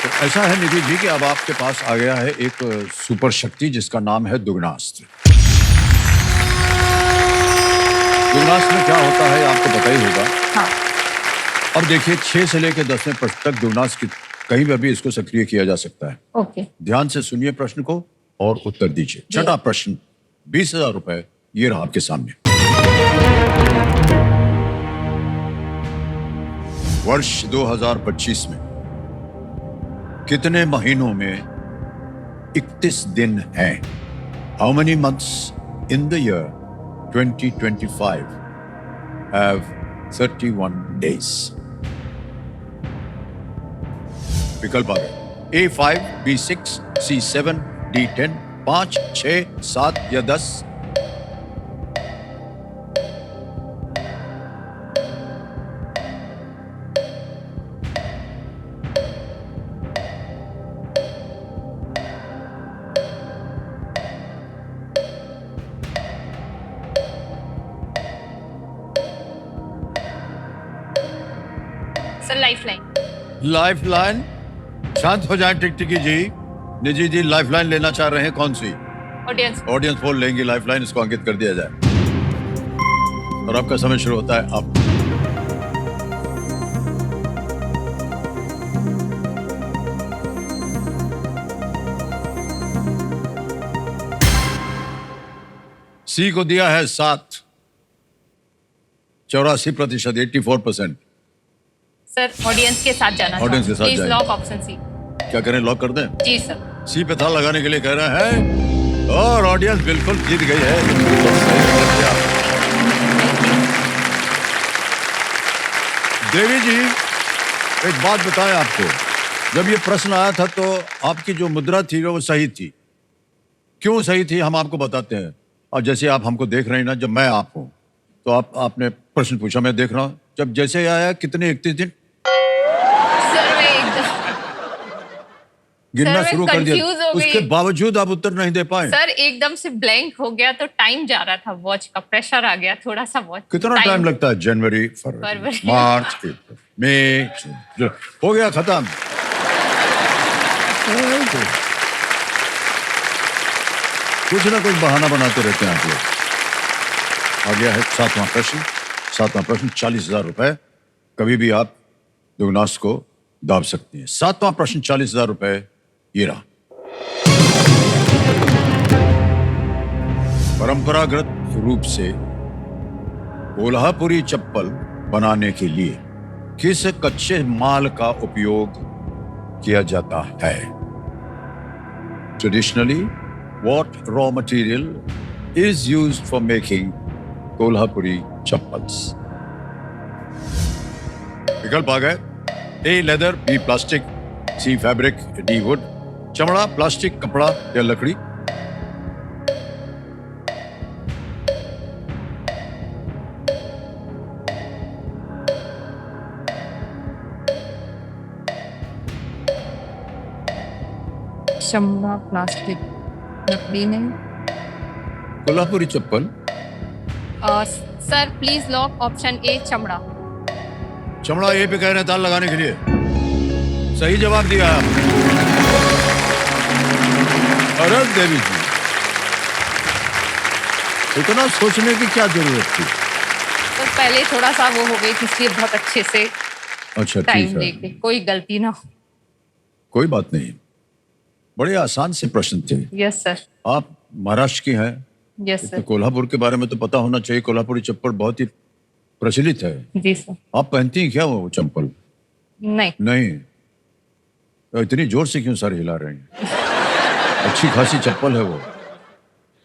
तो ऐसा है निधि जी कि अब आपके पास आ गया है एक सुपर शक्ति जिसका नाम है दुगनास्त्र। दुगनास्त्र क्या होता है आपको पता ही होगा। हाँ। अब देखिए 6 से लेकर 10वें प्रश्न तक दुगनास्त्र कहीं पर भी इसको सक्रिय किया जा सकता है। ओके। ध्यान से सुनिए प्रश्न को और उत्तर दीजिए। छठा प्रश्न, 20,000 रुपए ये रहा आपके सामने। वर्ष 2025 में कितने महीनों में 31 दिन हैं? How many months in the year 2025 have 31 days? विकल्प आ गए A5, B6, C7, D10, 5, 6, 7 या 10। Sir lifeline. लाइफलाइन, शांत हो जाए टिकटिकी जी। निजी जी लाइफलाइन लेना चाह रहे हैं, कौन सी? ऑडियंस। ऑडियंस पोल लेंगे लाइफलाइन, इसको अंकित कर दिया जाए और आपका समय शुरू होता है अब। सी को दिया है 7, 84%, 84%। सर ऑडियंस के साथ जाना ऑडियंस के साथ प्लीज जाएंगे। Lock option C. क्या करें, लॉक कर दें? जी सर। सी पे था लगाने के लिए कह रहे हैं और ऑडियंस बिल्कुल जीत गई है। देवी जी एक बात बताएं आपको, जब ये प्रश्न आया था तो आपकी जो मुद्रा थी वो सही थी। क्यों सही थी हम आपको बताते हैं। और जैसे आप हमको देख रहे हैं ना, जब मैं आप हूं तो आपने प्रश्न पूछा, मैं देख रहा हूं, जब जैसे आया कितने 31 दिन सर मैं एकदम गिनना मैं शुरू कर दिया, confuse हो गई। उसके बावजूद आप उत्तर नहीं दे पाए। सर एकदम से ब्लैंक हो गया तो टाइम जा रहा था, वॉच का प्रेशर आ गया थोड़ा सा। वॉच कितना टाइम लगता है? जनवरी, फरवरी, फरवरी। मार्च, अप्रैल, मई, जून, जुलाई, हो गया खत्म। कुछ ना कुछ बहाना बनाते रहते हैं आप लोग। आ गया है 7वां प्रश्न। 7वां प्रश्न 40,000 रुपए, कभी भी आप दुगनास को दाब सकती हैं। 7वां प्रश्न 40,000 रुपए ये रहा। परंपरागत रूप से कोल्हापुरी चप्पल बनाने के लिए किस कच्चे माल का उपयोग किया जाता है? Traditionally what raw material is used for making Kolhapuri chappals? विकल्प आ गए A leather, B plastic, C fabric, D wood. चमड़ा, प्लास्टिक, कपड़ा या लकड़ी? चमड़ा, प्लास्टिक, लकड़ी नहीं। कोल्हापुरी चप्पल। Sir please lock option A चमड़ा। चमड़ा ए पे कह रहे हैं ताल लगाने के लिए। सही जवाब दिया आपने। अरे देवी जी, इतना सोचने की क्या जरूरत थी? तो पहले थोड़ा सा वो हो गई इसलिए बहुत अच्छे से अच्छा टाइम ठीक है, देके कोई गलती ना हो। कोई बात नहीं। बड़े आसान से प्रश्न थे। Yes sir. आप महाराष्ट्र की हैं, यस तो सर। कोल्हापुर के बारे में तो पता होना चाहिए। कोल्हापुरी चप्पल बहुत ही प्रचलित है। जी सर। आप पहनती हैं क्या वो चप्पल? नहीं। नहीं, इतनी जोर से क्यों सर हिला रहे हैं? अच्छी खासी चप्पल है वो।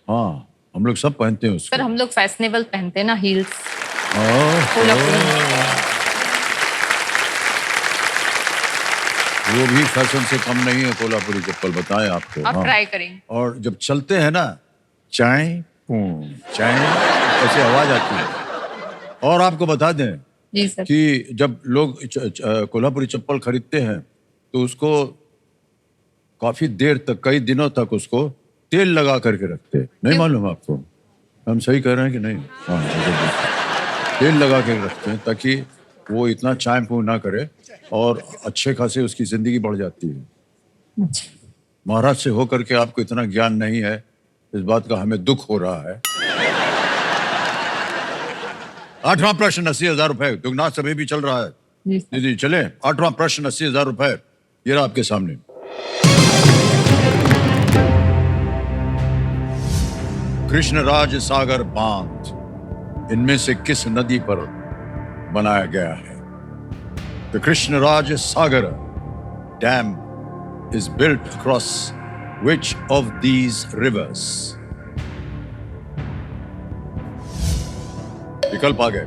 हाँ, हम लोग सब पहनते हैं उसको। सर हम लोग फैशनेबल पहनते हैं ना हील्स। वो भी फैशन से कम नहीं है कोल्हापुरी चप्पल, बताएं आपको। आप हाँ। ट्राई करेंगे। और जब चलते हैं ना, चाय पूं चाय, ऐसे आवाज आती है। और आपको बता दें जी सर। कि जब लोग कोल्हापुरी चप्पल खरीदते हैं तो उसको काफी देर तक, कई दिनों तक उसको तेल लगा करके रखते हैं। नहीं मालूम आपको? हम सही कह रहे हैं कि नहीं? हाँ, तेल लगा के रखते हैं ताकि वो इतना चाय पू ना करे और अच्छे खासे उसकी जिंदगी बढ़ जाती है। महाराज से होकर के आपको इतना ज्ञान नहीं है, इस बात का हमें दुख हो रहा है। 8वां प्रश्न 80,000 रुपए, दुगना समय भी चल रहा है। दीदी चले। 8वां प्रश्न 80,000 रुपए, ये रहा आपके सामने। कृष्णराज सागर बांध इनमें से किस नदी पर बनाया गया है? The Krishnaraj Sagar Dam is built across which of these rivers? विकल्प आ गए।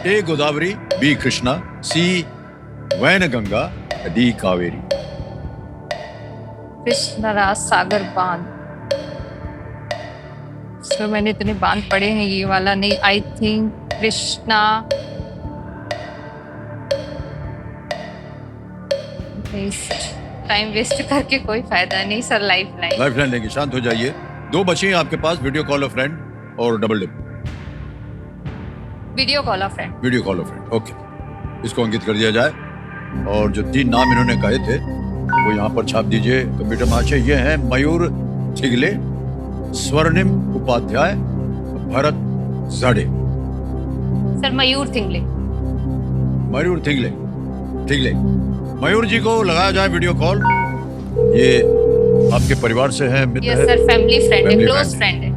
ए गोदावरी, बी कृष्णा, सी वैनगंगा, डी कावेरी। कृष्णराज सागर बांध। सर मैंने इतने बांध पढ़े हैं, ये वाला नहीं। I think Krishna. Time waste करके कोई फायदा नहीं सर। लाइफ लाइन लेंगे। शांत हो जाइए। 2 बचे हैं आपके पास, वीडियो कॉल अ फ्रेंड और double dip. Video call a friend. Video call a friend, okay. इसको अंकित कर दिया जाए। और जो 3 नाम इन्होंने कहे थे वो यहाँ पर छाप दीजिए कंप्यूटर में। ये हैं मयूर थिगले, स्वर्णिम उपाध्याय, भरत जाड़े। सर मयूर थिंगले। मयूर थिगले, थिगले। मयूर जी को लगाया जाए वीडियो कॉल। ये आपके परिवार से है, मित्र यस है? सर, फैमिली फ्रेंड है, Family क्लोज friend फ्रेंड है।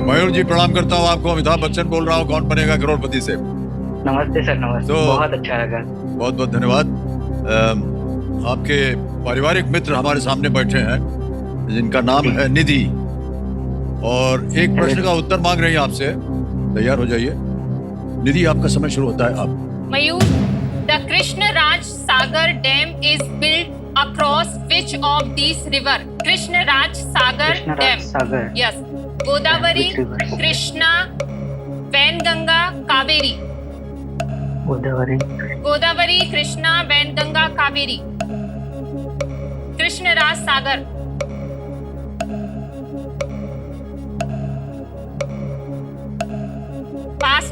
मयूर जी प्रणाम करता हूँ आपको। अमिताभ बच्चन बोल रहा हूँ कौन बनेगा करोड़पति से। नमस्ते सर, नमस्ते। तो बहुत अच्छा लगा। बहुत बहुत धन्यवाद। आपके पारिवारिक मित्र हमारे सामने बैठे हैं जिनका नाम है निधि, और एक प्रश्न का उत्तर मांग रही है आपसे। तैयार हो जाइए। निधि, आपका समय शुरू होता है। आप Mayur, the Krishnaraja Sagar dam is built across which of this river? Krishnaraja Sagar dam. Sagar. Yes. Godavari, Which river? Krishna, Wainganga, Kaveri. Godavari. Godavari, Krishna, Wainganga, Kaveri. Krishnaraja Sagar. Pass.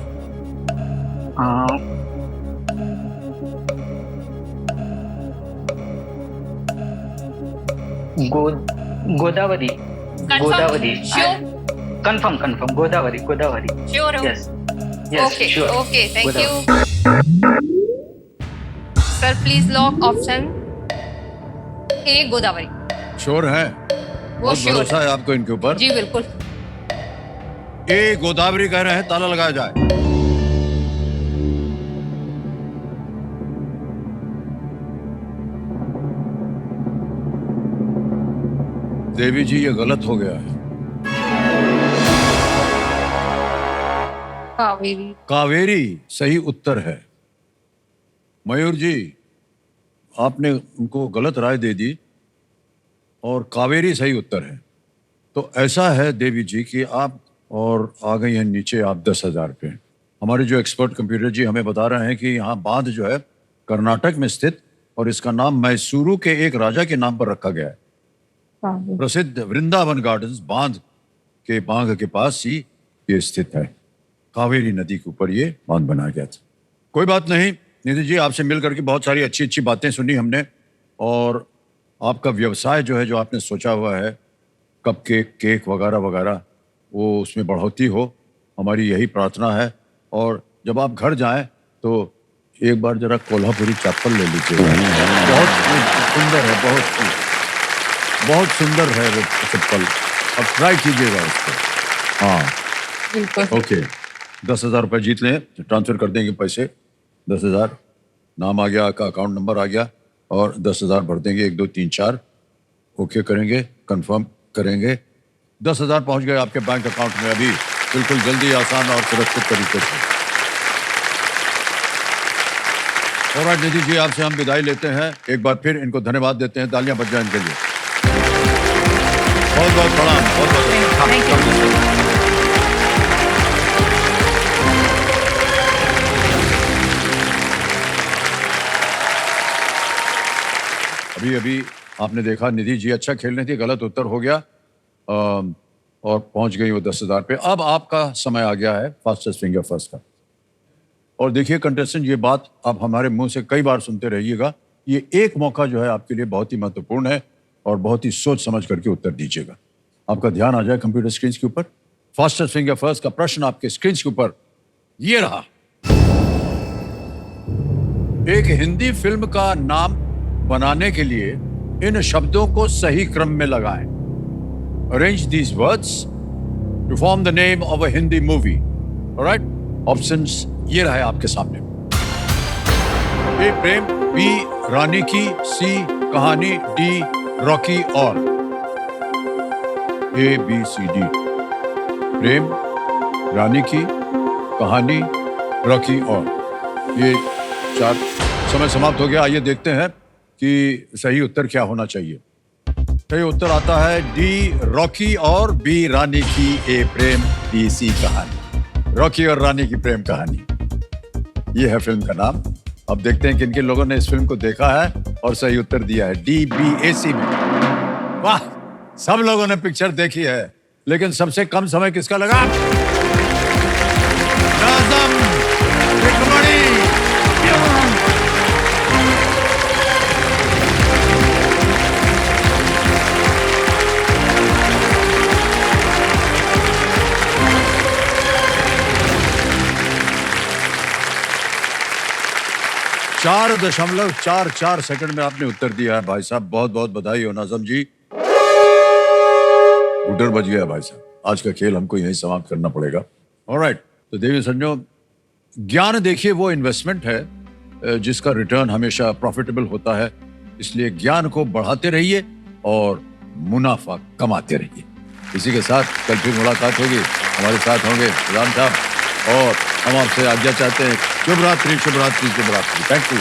Godavari. Godavari. Sure? Confirm Godavari, Godavari. Sure हो? Yes okay sure. Okay, thank you sir. Please lock option A, Godavari. Sure है? वो बहुत श्योर भरोसा है आपको इनके ऊपर। जी बिल्कुल। ए गोदावरी कह रहे हैं, ताला लगाया जाए। देवी जी, ये गलत हो गया है। कावेरी। कावेरी सही उत्तर है। मयूर जी, आपने उनको गलत राय दे दी और कावेरी सही उत्तर है। तो ऐसा है देवी जी कि आप और आ गई हैं नीचे आप 10,000 पे। हमारे जो एक्सपर्ट कंप्यूटर जी हमें बता रहे हैं कि यहाँ बांध जो है कर्नाटक में स्थित, और इसका नाम मैसूरू के एक राजा के नाम पर रखा गया है। प्रसिद्ध वृंदावन गार्डन्स बांध के बांध के पास ही ये स्थित है। कावेरी नदी के ऊपर ये बांध बनाया गया था। कोई बात नहीं निधि जी, आपसे मिल करके बहुत सारी अच्छी अच्छी बातें सुनी हमने, और आपका व्यवसाय जो है, जो आपने सोचा हुआ है, कप केक वगैरह वगैरह, वो उसमें बढ़ोतरी हो, हमारी यही प्रार्थना है। और जब आप घर जाएं तो एक बार जरा कोल्हापुरी चप्पल ले लीजिए। बहुत सुंदर है, बहुत सुंदर है वो चप्पल। अब ट्राई कीजिएगा उसको। हाँ ओके। 10,000 रुपये जीत लें, ट्रांसफर कर देंगे पैसे। 10,000 नाम आ गया, का अकाउंट नंबर आ गया, और 10,000 भर देंगे, 1 2 3 4 ओके करेंगे, कंफर्म करेंगे। 10,000 पहुंच गए आपके बैंक अकाउंट में अभी, बिल्कुल जल्दी, आसान और सुरक्षित तरीके से। और निधि जी, आपसे हम विदाई लेते हैं। एक बार फिर इनको धन्यवाद देते हैं, तालियां बज जाएं इनके लिए। बहुत बहुत प्रणाम, बहुत बहुत अभी अभी आपने देखा निधि जी अच्छा खेल रही थी, गलत उत्तर हो गया और पहुंच गई वो 10,000 पे। अब आपका समय आ गया है फास्टेस्ट फिंगर फर्स्ट का। और देखिए कंटेस्टेंट, ये बात आप हमारे मुंह से कई बार सुनते रहिएगा, ये एक मौका जो है आपके लिए बहुत ही महत्वपूर्ण है और बहुत ही सोच समझ करके उत्तर दीजिएगा। आपका ध्यान आ जाए कंप्यूटर स्क्रीन के ऊपर। फास्टेस्ट फिंगर फर्स्ट का प्रश्न आपके स्क्रीन के ऊपर ये रहा। एक हिंदी फिल्म का नाम बनाने के लिए इन शब्दों को सही क्रम में लगाएं। Arrange these words to form the name of a Hindi movie. Alright, options ये रहा है आपके सामने। ए प्रेम, बी रानी की, सी कहानी, डी रॉकी और। ए बी सी डी। प्रेम, रानी की, कहानी, रॉकी और। ये 4। समय समाप्त हो गया। आइए देखते हैं कि सही उत्तर क्या होना चाहिए। सही उत्तर आता है डी रॉकी और, बी रानी की, ए प्रेम, बी सी कहानी। रॉकी और रानी की प्रेम कहानी, ये है फिल्म का नाम। अब देखते हैं किन किन लोगों ने इस फिल्म को देखा है और सही उत्तर दिया है डी बी ए सी में। वाह, सब लोगों ने पिक्चर देखी है, लेकिन सबसे कम समय किसका लगा? नाज़म टिकमणी। चार 4.44 सेकंड में आपने उत्तर दिया है भाई साहब, बहुत बहुत बधाई हो नाज़म जी। गुटर बज गया भाई साहब, आज का खेल हमको यहीं समाप्त करना पड़ेगा। ऑलराइट, तो देवी संजो, ज्ञान देखिए वो इन्वेस्टमेंट है जिसका रिटर्न हमेशा प्रॉफिटेबल होता है, इसलिए ज्ञान को बढ़ाते रहिए और मुनाफा कमाते रहिए। इसी के साथ कल फिर मुलाकात होगी, हमारे साथ होंगे राम साहब और हम आपसे आज्ञा चाहते हैं। शुभ रात्रि, शुभ रात्रि, शुभ रात्रि। Thank you.